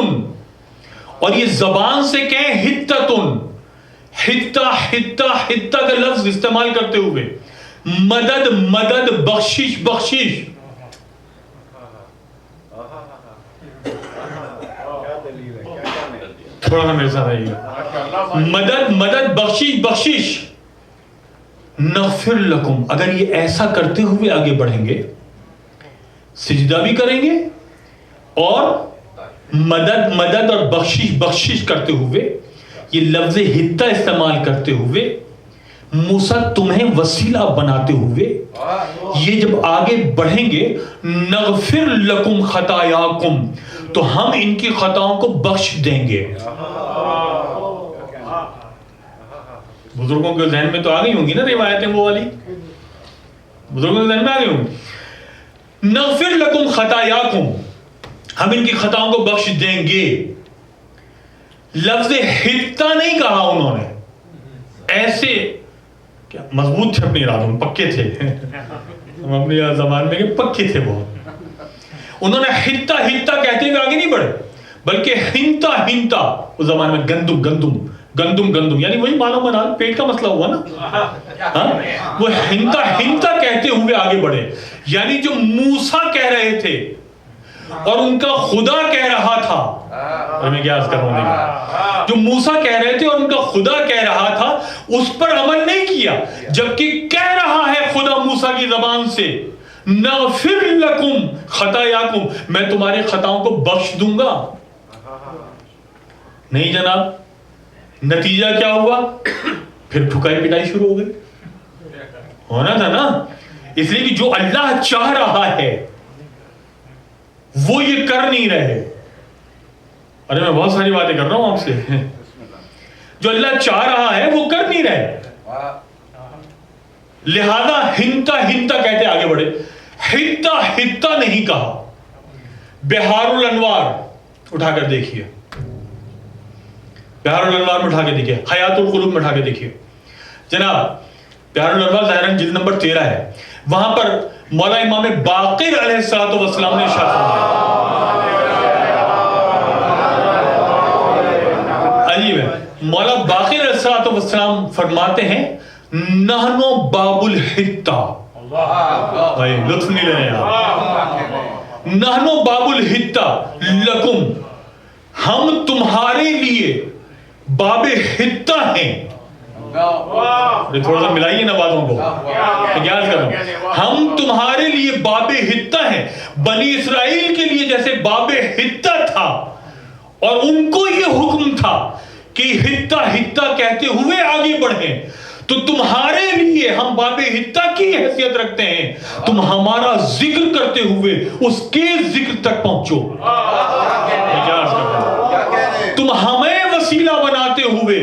اور یہ زبان سے کہیں حِطَّةٌ، حِطَّہ کا لفظ استعمال کرتے ہوئے، مدد بخشش. تھوڑا سا میرے ساتھ آئیے گا، مدد بخشش. نغفر لکم، اگر یہ ایسا کرتے ہوئے آگے بڑھیں گے، سجدہ بھی کریں گے اور مدد اور بخشش کرتے ہوئے، یہ لفظ حطہ استعمال کرتے ہوئے، موسیٰ تمہیں وسیلہ بناتے ہوئے یہ جب آگے بڑھیں گے، نغفر لکم خطایاکم، تو ہم ان کی خطاؤں کو بخش دیں گے. بزرگوں کے ذہن میں تو آ گئی ہوں گی نا روایتیں وہ والی، بزرگوں کے ذہن میں آ گئی ہوں گی. نغفر لکم خطایاکم، ہم ان کی خطاؤں کو بخش دیں گے. لفظ حطہ نہیں کہا انہوں نے، ایسے کیا مضبوط تھے اپنی ارادوں میں، پکے تھے. ہم اپنی زبان میں کہ پکے تھے بہت. انہوں نے حطہ کہتے ہوئے آگے نہیں بڑھے، بلکہ ہنتا اس زمان میں گندم، یعنی وہی مانو بنا پیٹ کا مسئلہ ہوا نا، وہ ہنتا کہتے ہوئے آگے بڑھے. یعنی جو موسیٰ کہہ رہے تھے اور ان کا خدا کہہ رہا تھا، اور میں کیا عرض کر رہا ہوں، جو موسیٰ کہہ رہے تھے اور ان کا خدا کہہ رہا تھا اس پر عمل نہیں کیا، جبکہ کہہ رہا ہے خدا موسیٰ کی زبان سے نغفر لکم خطایاکم، میں تمہاری خطاؤں کو بخش دوں گا. نہیں جناب، نتیجہ کیا ہوا؟ پھر ٹھکائی پٹائی شروع ہو گئی. ہونا تھا نا، اس لیے کہ جو اللہ چاہ رہا ہے وہ یہ کر نہیں رہے. ارے میں بہت ساری باتیں کر رہا ہوں آپ سے. جو اللہ چاہ رہا ہے وہ کر نہیں رہے، لہذا ہنتا کہتے آگے بڑھے. حطہ نہیں کہا. بحار الانوار اٹھا کر دیکھیے، بحار الانوار میں اٹھا کے دیکھیے، حیات القلوب میں اٹھا کے دیکھیے جناب. بحار الانوار ظاہراً جلد نمبر 13 ہے. وہاں پر مولا امام باقر علیہ السلام نے ارشاد فرمایا، عجیب ہے، مولا باقر علیہ السلام فرماتے ہیں نحنو باب الحطہ. بھائی لطف نہیں لے رہے آپ. نحنو باب الحطہ لکم، ہم تمہارے لیے باب حطہ ہیں. تھوڑا سا ملائیے نا باتوں کو، یاد کرو. ہم تمہارے لیے باب حطہ ہیں. بنی اسرائیل کے لیے جیسے باب حطہ تھا اور ان کو یہ حکم تھا کہ حطہ کہتے ہوئے آگے بڑھیں، تو تمہارے لیے ہم باب حطہ کی حیثیت رکھتے ہیں. تم ہمارا ذکر کرتے ہوئے اس کے ذکر تک پہنچو. تم ہمیں وسیلہ بناتے ہوئے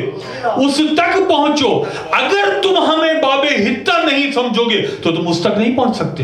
اس تک پہنچو. اگر تم ہمیں باب حطہ نہیں سمجھو گے تو تم اس تک نہیں پہنچ سکتے.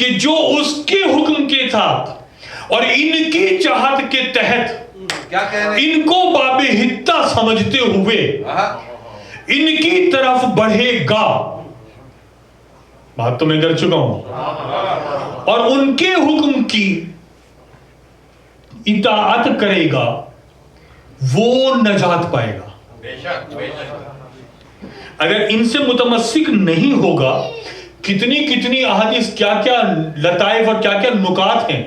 کہ جو اس کے حکم کے تھا اور ان کی چاہت کے تحت کیا کہنے ان کو باب حتہ سمجھتے ہوئے ان کی طرف بڑھے گا. بات تو میں کر چکا ہوں. اور ان کے حکم کی اطاعت کرے گا وہ نجات پائے گا. اگر ان سے متمسک نہیں ہوگا، کتنی احادیث، کیا کیا لطائف اور کیا کیا نکات ہیں.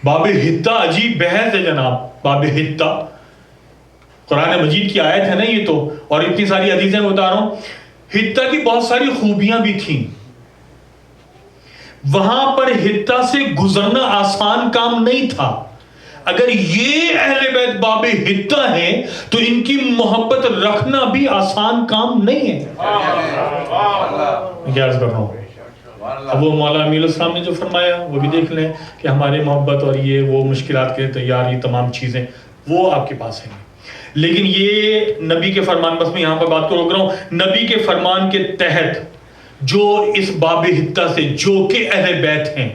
باب حتہ عجیب بحث ہے جناب. باب حتہ قرآن مجید کی آیت ہے نا یہ تو، اور اتنی ساری حدیثیں میں بتا رہا ہوں. حتہ کی بہت ساری خوبیاں بھی تھیں. وہاں پر حتہ سے گزرنا آسان کام نہیں تھا. اگر یہ اہل بیت باب حتہ ہیں تو ان کی محبت رکھنا بھی آسان کام نہیں ہے. میں کیا عرض کر رہا ہوں. اب وہ مولا امیر الاسلام نے جو فرمایا وہ بھی دیکھ لیں کہ ہمارے محبت اور یہ وہ مشکلات کے تیار یہ تمام چیزیں وہ آپ کے پاس ہیں. لیکن یہ نبی کے فرمان، بس میں یہاں پر بات کو روک رہا ہوں، نبی کے فرمان کے تحت جو اس باب حتہ سے جو کہ اہل بیت ہیں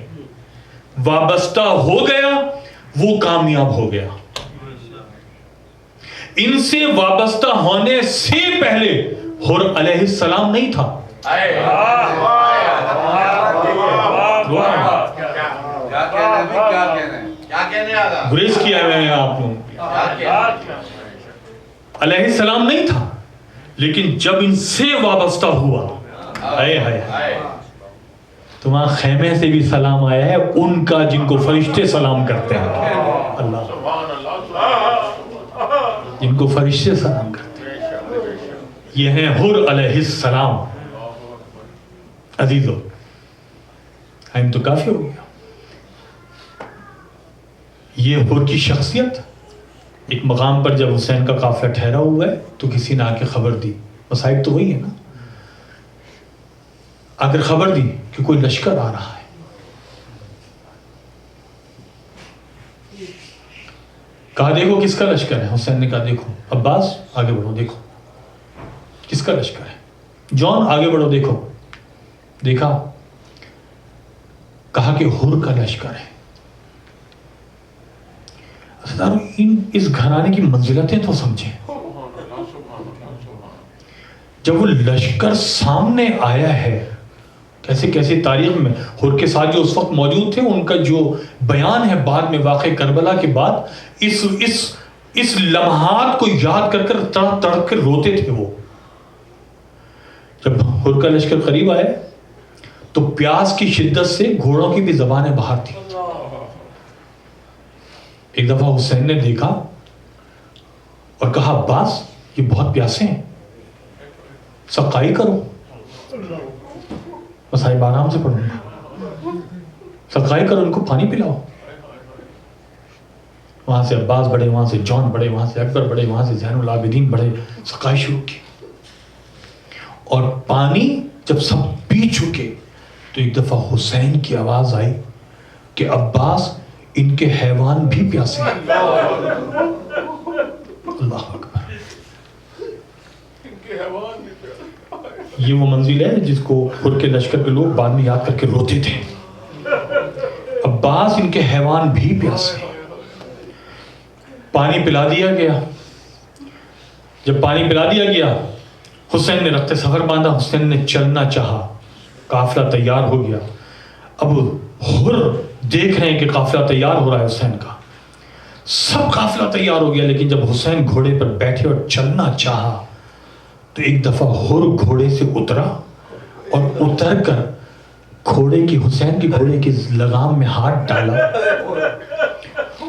وابستہ ہو گیا وہ کامیاب ہو گیا. ان سے وابستہ ہونے سے پہلے حر علیہ السلام نہیں تھا. گریز کیا میں نے آپ لوگوں علیہ السلام نہیں تھا، لیکن جب ان سے وابستہ ہوا تو وہاں خیمے سے بھی سلام آیا ہے ان کا جن کو فرشتے سلام کرتے ہیں. اللہ جن کو فرشتے سلام کرتے ہیں یہ ہیں حر علیہ السلام. عزیزو ہم تو کافی ہو گیا. یہ حر کی شخصیت ایک مقام پر جب حسین کا قافلہ ٹھہرا ہوا ہے تو کسی نے آ کے خبر دی. مصائب تو وہی ہے نا. اگر خبر دی کہ کوئی لشکر آ رہا ہے، کہا دیکھو کس کا لشکر ہے. حسین نے کہا دیکھو. عباس آگے بڑھو دیکھو کس کا لشکر ہے. جان آگے بڑھو دیکھو. دیکھا، کہا کہ حر کا لشکر ہے. اس گھرانے کی منزلتیں تو سمجھیں. جب وہ لشکر سامنے آیا ہے، کیسے کیسے تاریخ میں حر کے ساتھ جو اس وقت موجود تھے ان کا جو بیان ہے بعد میں واقع کربلا کے بعد، اس لمحات کو یاد کر کر تڑپ تڑپ کر روتے تھے وہ. جب حر کا لشکر قریب آیا تو پیاس کی شدت سے گھوڑوں کی بھی زبانیں باہر تھی. ایک دفعہ حسین نے دیکھا اور کہا عباس یہ بہت پیاسے ہیں، سقائی کرو. صاحب آرام سے پڑھوں گا. سقائی کرو، ان کو پانی پلاؤ. وہاں سے عباس بڑھے، وہاں سے جان بڑھے، وہاں سے اکبر بڑھے، وہاں سے زین العابدین بڑھے. سقائی شروع کی اور پانی جب سب پی چکے تو ایک دفعہ حسین کی آواز آئی کہ عباس ان کے حیوان بھی پیاسے ہیں. اللہ اکبر. یہ وہ منزل ہے جس کو حر کے لشکر کے لوگ بعد میں یاد کر کے روتے تھے. عباس ان کے حیوان بھی پیاسے ہیں. پانی پلا دیا گیا. جب پانی پلا دیا گیا حسین نے رخت سفر باندھا. حسین نے چلنا چاہا. قافلہ تیار ہو گیا. اب حر دیکھ رہے ہیں کہ قافلہ تیار ہو رہا ہے حسین کا. سب قافلہ تیار ہو گیا، لیکن جب حسین گھوڑے پر بیٹھے اور چلنا چاہا تو ایک دفعہ حر گھوڑے سے اترا اور اتر کر حسین کی گھوڑے کی لگام میں ہاتھ ڈالا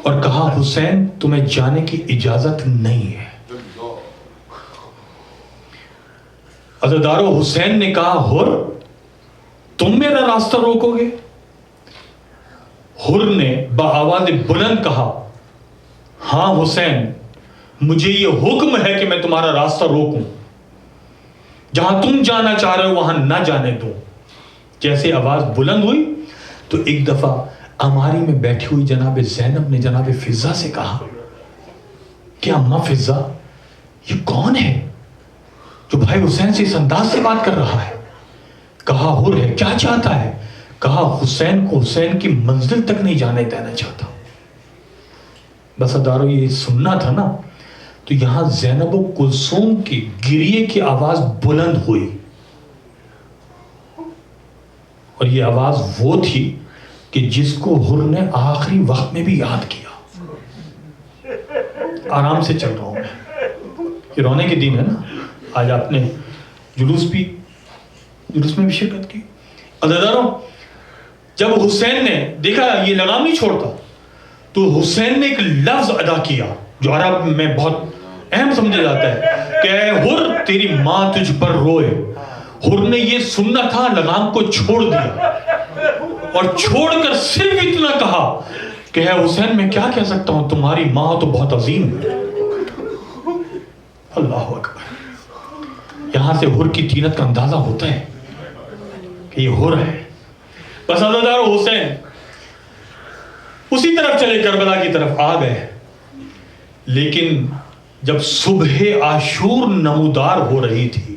اور کہا حسین تمہیں جانے کی اجازت نہیں ہے. عزادارو حسین نے کہا حر تم میرا راستہ روکو گے؟ حر نے بآواز بلند کہا ہاں حسین، مجھے یہ حکم ہے کہ میں تمہارا راستہ روکوں. جہاں تم جانا چاہ رہے ہو وہاں نہ جانے دو. جیسے آواز بلند ہوئی تو ایک دفعہ اماری میں بیٹھی ہوئی جناب زینب نے جناب فضہ سے کہا کہ اماں فضہ یہ کون ہے جو بھائی حسین سے اس انداز سے بات کر رہا ہے؟ کہا حر ہے. کیا چاہتا ہے؟ کہا حسین کو حسین کی منزل تک نہیں جانے دینا چاہتا. بس ادارو یہ سننا تھا نا, تو یہاں زینب و کلثوم کی گریے کی آواز بلند ہوئی, اور یہ آواز وہ تھی کہ جس کو حر نے آخری وقت میں بھی یاد کیا. آرام سے چل رہا ہوں میں, یہ رونے کے دن ہے نا. آج آپ نے جلوس میں بھی شرکت کی. عزیزانو, جب حسین نے دیکھا یہ لگام نہیں چھوڑتا, تو حسین نے ایک لفظ ادا کیا جو عرب میں بہت اہم سمجھا جاتا ہے کہ اے حر تیری ماں تجھ پر روئے. حر نے یہ سننا تھا, لگام کو چھوڑ دیا اور چھوڑ کر صرف اتنا کہا کہ اے حسین میں کیا کہہ سکتا ہوں, تمہاری ماں تو بہت عظیم ہے. اللہ اکبر. یہاں سے حر کی طینت کا اندازہ ہوتا ہے کہ یہ حر ہے. بس عزیزدار حسین اسی طرف چلے, کربلا کی طرف آ گئے. لیکن جب صبح عاشور نمودار ہو رہی تھی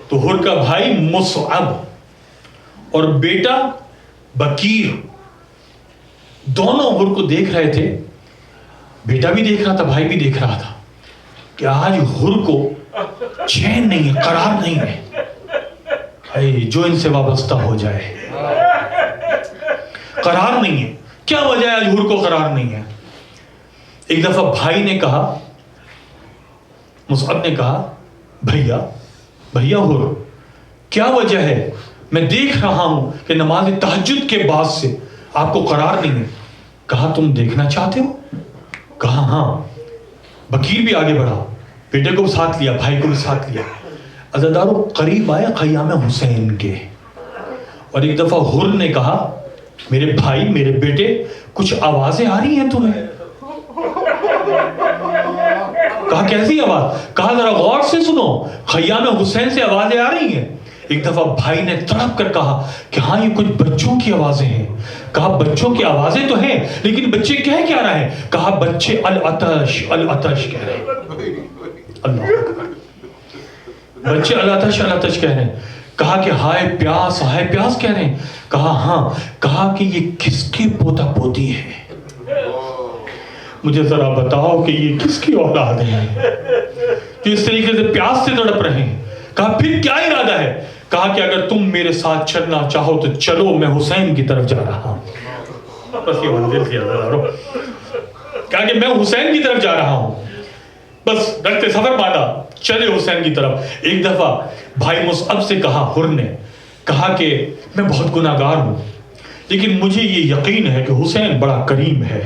تو حر کا بھائی مصعب اور بیٹا بکیر دونوں حر کو دیکھ رہے تھے. بیٹا بھی دیکھ رہا تھا, بھائی بھی دیکھ رہا تھا کہ آج حر کو چین نہیں ہے, قرار نہیں ہے. جو ان سے وابستہ ہو جائے, قرار نہیں ہے. کیا وجہ ہے آج حر کو قرار نہیں ہے؟ ایک دفعہ بھائی نے کہا, مصعب نے کہا, بھیا حر کیا وجہ ہے؟ میں دیکھ رہا ہوں کہ نماز تہجد کے بعد سے آپ کو قرار نہیں ہے. کہا تم دیکھنا چاہتے ہو؟ کہا ہاں. بکیر بھی آگے بڑھا, بیٹے کو بھی ساتھ لیا, بھائی کو بھی ساتھ لیا. عزیزدارو قریب آئے خیام حسین کے, اور ایک دفعہ حر نے کہا, میرے بھائی میرے بیٹے کچھ آوازیں آ رہی ہیں تمہیں. کہا کیسی آواز؟ کہا ذرا غور سے سنو, خیام حسین سے آوازیں آ رہی ہیں. ایک دفعہ بھائی نے تڑپ کر کہا کہ ہاں یہ کچھ بچوں کی آوازیں ہیں. کہا بچوں کی آوازیں تو ہیں, لیکن بچے کہہ کیا رہے ہیں؟ کہا بچے العطش العطش کہہ رہے ہیں. اللہ اکبر. بچے العطش العطش کہہ رہے ہیں. کہا کہ ہائے پیاس کہہ رہے ہیں. کہا ہاں. کہا کہ یہ کس کی پوتا پوتی ہے؟ مجھے ذرا بتاؤ کہ یہ کس کی اولاد ہے جو اس طریقے سے پیاس سے تڑپ رہے ہیں. کہا پھر کیا ارادہ ہے؟ کہا کہ اگر تم میرے ساتھ چلنا چاہو تو چلو, میں حسین کی طرف جا رہا ہوں. بس یہ منزل تھی عزیزانو. کہا کہ میں حسین کی طرف جا رہا ہوں. بس رکھتے سفر باندھا, چلے حسین کی طرف. ایک دفعہ بھائی مصعب سے کہا حر نے, کہا کہ میں بہت گناہ گار ہوں, لیکن مجھے یہ یقین ہے کہ حسین بڑا کریم ہے.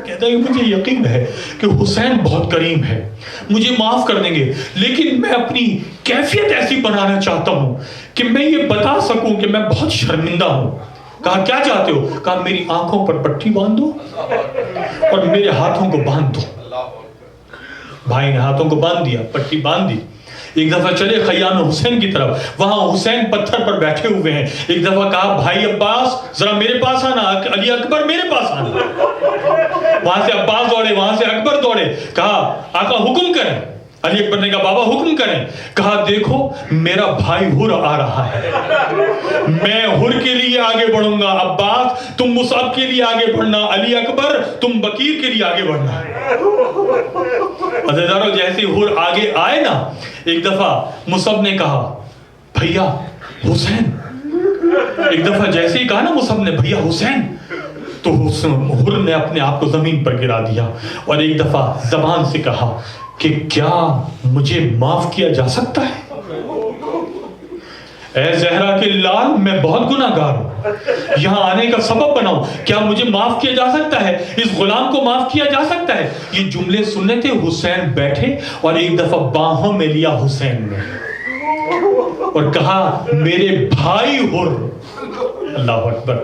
کہتا ہے کہ مجھے یقین ہے کہ حسین بہت کریم ہے, مجھے معاف کر دیں گے, لیکن میں اپنی کیفیت ایسی بنانا چاہتا ہوں کہ میں یہ بتا سکوں کہ میں بہت شرمندہ ہوں. کہا کیا چاہتے ہو؟ کہا میری آنکھوں پر پٹی باندھ دو اور میرے ہاتھوں کو باندھ دو. بھائی نے ہاتھوں کو باندھ دیا, پٹی باندھ دی. ایک دفعہ چلے خیام حسین کی طرف. وہاں حسین پتھر پر بیٹھے ہوئے ہیں. ایک دفعہ کہا بھائی عباس ذرا میرے پاس آنا, علی اکبر میرے پاس آنا. وہاں سے عباس دوڑے, وہاں سے اکبر دوڑے. کہا آقا حکم کریں. علی اکبر نے کہا بابا حکم کریں. کہا دیکھو میرا بھائی حر آ رہا ہے, میں حر کے لیے آگے بڑھوں گا. عباس تم مصعب کے لیے آگے بڑھنا, علی اکبر تم بکیر کے لیے آگے بڑھنا. عزیزانو جیسے حر آگے آئے نا, ایک دفعہ مصعب نے کہا بھیا حسین. ایک دفعہ جیسے ہی کہا نا مصعب نے بھیا حسین, تو حر نے اپنے آپ کو زمین پر گرا دیا اور ایک دفعہ زبان سے کہا کہ کیا مجھے معاف کیا جا سکتا ہے؟ اے زہرا کے لال, میں بہت گناہ گار ہوں, یہاں آنے کا سبب بناؤ, کیا مجھے معاف کیا جا سکتا ہے؟ اس غلام کو معاف کیا جا سکتا ہے؟ یہ جملے سننے تھے. حسین بیٹھے اور ایک دفعہ باہوں میں لیا حسین نے اور کہا میرے بھائی حر. اللہ اکبر.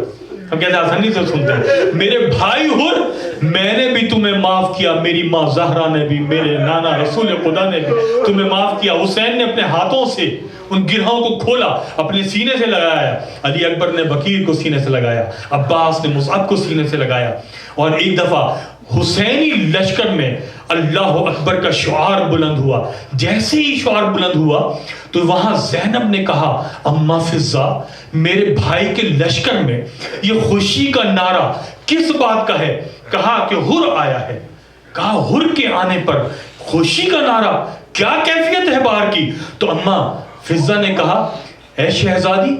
ہم کہتے ہیں آسانی سے سنتے ہیں, میرے بھائی حر میں نے بھی تمہیں معاف کیا, میری ماں زہرا نے بھی, میرے نانا رسول خدا نے بھی تمہیں معاف کیا. حسین نے اپنے ہاتھوں سے ان گرہوں کو کھولا, اپنے سینے سے لگایا. علی اکبر نے بکیر کو سینے سے لگایا, عباس نے مصعب کو سینے سے لگایا. اور ایک دفعہ حسینی لشکر میں اللہ اکبر کا شعار بلند ہوا. جیسے ہی شعار بلند ہوا تو وہاں زینب نے کہا اما فضہ میرے بھائی کے لشکر میں یہ خوشی کا نعرہ کس بات کا ہے؟ کہا کہ حر آیا ہے. کہا حر کے آنے پر خوشی کا نعرہ، کیا کیفیت ہے باہر کی؟ تو اما فضہ نے کہا اے شہزادی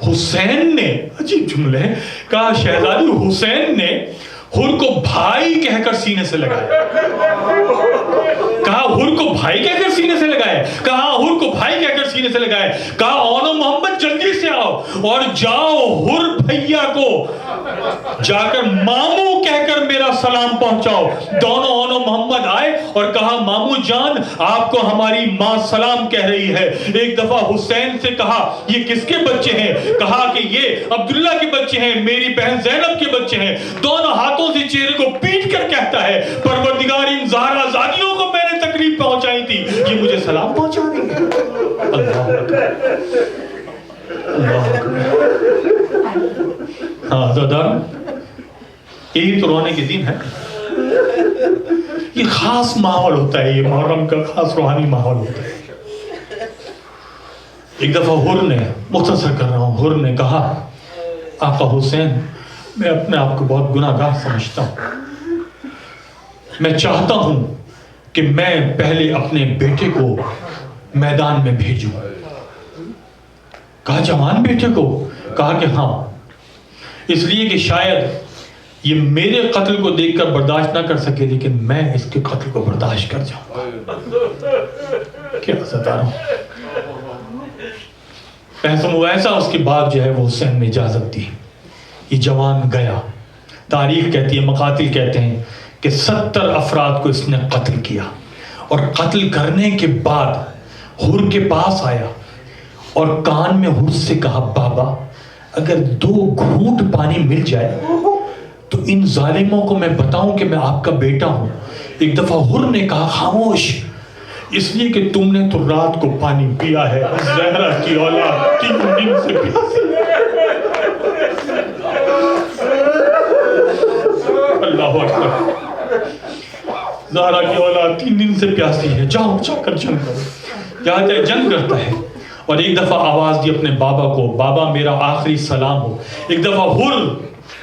حسین نے، عجیب جملہ ہے، کہا شہزادی حسین نے حر کو بھائی کہہ کر سینے سے لگایا. کہا حر کو بھائی کہہ کر سینے سے لگایا. کہا حر کو بھائی کہہ کر سینے سے لگایا. کہا اونو محمد جلدی سے آؤ اور جاؤ حر بھیا کو جا کر مامو کہہ کر میرا سلام پہنچاؤ. دونوں اونو محمد آئے اور کہا مامو جان آپ کو ہماری ماں سلام کہہ رہی ہے. ایک دفعہ حسین سے کہا یہ کس کے بچے ہیں؟ کہا کہ یہ عبداللہ کے بچے ہیں، میری بہن زینب کے بچے ہیں. دونوں ہاتھوں سے چہرے کو پیٹ کر کہتا ہے پروردگار ان زہرا زادیوں کو میں نے تکلیف پہنچائی تھی، یہ مجھے سلام پہنچا رہی ہے. اللہ اکبر، اللہ اکبر. ہاں زدار یہی تو رونے کے دن ہے. یہ خاص ماحول ہوتا ہے، یہ محرم کا خاص روحانی ماحول ہوتا ہے. ایک دفعہ حر نے، مختصر کر رہا ہوں، حر نے کہا آقا حسین میں اپنے آپ کو بہت گناہ گار سمجھتا ہوں، میں چاہتا ہوں کہ میں پہلے اپنے بیٹے کو میدان میں بھیجوں. کہا جوان بیٹے کو؟ کہا کہ ہاں، اس لیے کہ شاید یہ میرے قتل کو دیکھ کر برداشت نہ کر سکے لیکن میں اس کے قتل کو برداشت کر جاؤں. کیا ستارہ بحث و مباحثہ اس کے بعد جو ہے وہ حسین نے اجازت دی. یہ جوان گیا. تاریخ کہتی ہے، مقاتل کہتے ہیں کہ 70 افراد کو اس نے قتل کیا، اور قتل کرنے کے بعد حر کے پاس آیا اور کان میں حر سے کہا بابا اگر 2 گھونٹ پانی مل جائے تو ان ظالموں کو میں بتاؤں کہ میں آپ کا بیٹا ہوں. ایک دفعہ حر نے کہا خاموش، اس لیے کہ تم نے تو رات کو پانی پیا ہے، زہرا کی اولاد 3 دن سے پیاسی. اللہ اکبر، زہرا کی اولاد 3 دن سے پیاسی ہے، جاؤ جا کر جنگ کرو. جہاں جائے جنگ کرتا ہے. اور ایک دفعہ آواز دی اپنے بابا کو، بابا میرا آخری سلام ہو. ایک دفعہ حر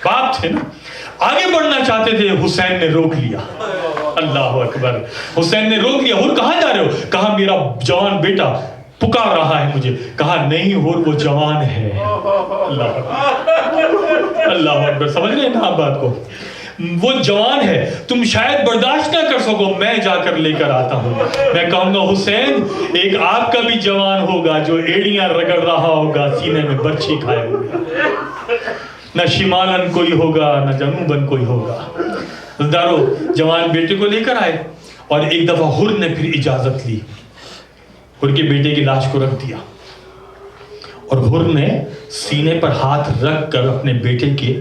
باپ تھے نا، آگے بڑھنا چاہتے تھے، حسین نے روک لیا. اللہ اکبر، حسین نے روک لیا. حر کہاں جا رہے ہو؟ کہا میرا جوان بیٹا پکار رہا ہے مجھے. کہا نہیں حر وہ جوان ہے. اللہ اکبر، اللہ اکبر، سمجھ رہے ہیں نا آپ بات کو؟ وہ جوان ہے، تم شاید برداشت نہ کر سکو، میں جا کر لے کر آتا ہوں. میں کہوں گا حسین ایک آپ کا بھی جوان ہوگا جو ایڑیاں رگڑ رہا ہوگا، سینے میں برچھی کھائے ہوگا. نہ شمالن کوئی ہوگا نہ جنوبن کوئی ہوگا. دارو جوان بیٹے کو لے کر آئے اور ایک دفعہ حر نے پھر اجازت لی. حر کے بیٹے کی لاش کو رکھ دیا اور حر نے سینے پر ہاتھ رکھ کر اپنے بیٹے کے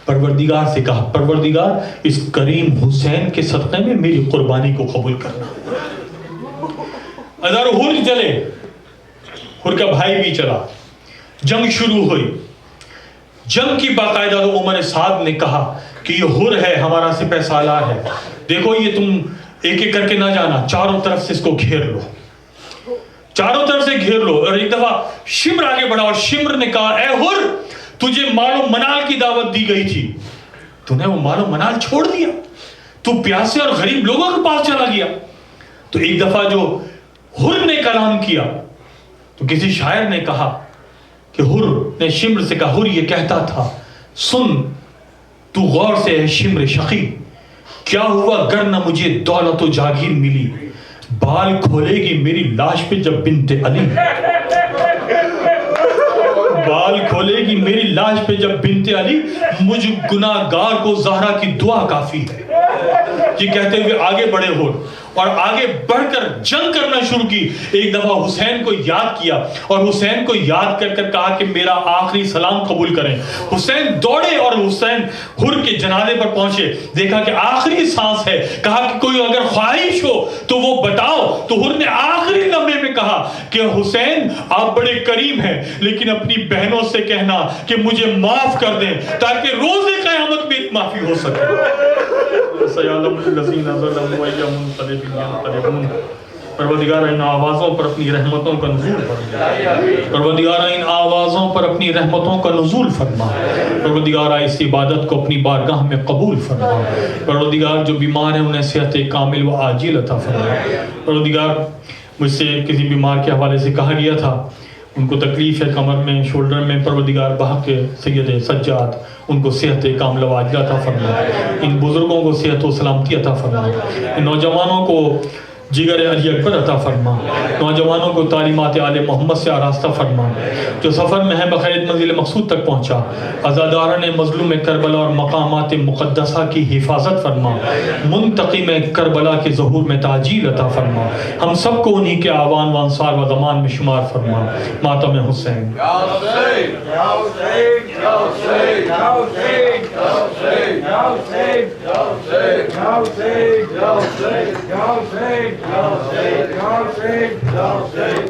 پروردگار سے کہا پروردگار اس کریم حسین کے صدقے میں میری قربانی کو قبول کرنا. ادارو حر چلے، حر کا بھائی بھی چلا. جنگ شروع ہوئی. جنگ کی باقاعدہ تو عمر سعد نے کہا کہ یہ حر ہے، ہمارا سپہ سالار ہے، دیکھو یہ تم ایک ایک کر کے نہ جانا، چاروں طرف سے اس کو گھیر لو، چاروں طرف سے گھیر لو. اور ایک دفعہ شمر آگے بڑھا اور شمر نے کہا اے حر تجھے مال و منال کی دعوت دی گئی تھی، تو نے وہ مال و منال چھوڑ دیا، تو پیاسے اور غریب لوگوں کے پاس چلا گیا. تو ایک دفعہ جو حر نے کلام کیا تو کسی شاعر نے کہا کہ حر نے شمر سے کہا، حر یہ کہتا تھا سن تو غور سے ہے شمر شقی، کیا ہوا گر نہ مجھے دولت و جاگیر ملی، بال کھولے گی میری لاش پہ جب بنت علی، بال کھولے گی میری لاش پہ جب بنت علی، مجھ گناہ گار کو زہرا کی دعا کافی ہے. یہ کہتے ہوئے آگے بڑھے حر اور آگے بڑھ کر جنگ کرنا شروع کی. ایک دفعہ حسین کو یاد کیا اور حسین کو یاد کر کر کہا کہ میرا آخری سلام قبول کریں. حسین دوڑے اور حسین حر کے جنازے پر پہنچے، دیکھا کہ آخری سانس ہے. کہا کہ کوئی اگر خواہش ہو تو وہ بتاؤ. تو حر نے آخری لمحے میں کہا کہ حسین آپ بڑے کریم ہیں لیکن اپنی بہنوں سے کہنا کہ مجھے معاف کر دیں تاکہ روز قیامت میری معافی ہو سکے. سیعلم الذین ظلموا ای منقلب ینقلبون. پروردگار ان آوازوں پر اپنی رحمتوں کا نزول فرما. پروردگار ان آوازوں پر اپنی رحمتوں کا نزول فرما. پروردگار اس عبادت کو اپنی بارگاہ میں قبول فرما. پروردگار جو بیمار ہیں انہیں صحت کامل و عاجل عطا فرما. پروردگار مجھ سے کسی بیمار کے حوالے سے کہا گیا تھا ان کو تکلیف ہے کمر میں شولڈر میں. پروردگار بحق سید سجاد ان کو صحت کامل و عاجل عطا فرما. ان بزرگوں کو صحت و سلامتی عطا فرما. ان نوجوانوں کو جگر علی اکبر عطا فرما. نوجوانوں کو تعلیمات آل محمد سے آراستہ فرما. جو سفر میں ہے بخیر منزل مقصود تک پہنچا. عزاداران مظلوم کربلا اور مقامات مقدسہ کی حفاظت فرما. منتقم کربلا کے ظہور میں تعجیل عطا فرما. ہم سب کو انہی کے آوان و انصار و ضمان میں شمار فرما. ماتم حسین. یا حسین یا حسین یا حسین یا حسین یا حسین یا حسین یا حسین یا حسین یا حسین یا حسین یا حسین یا حسین یا حسین.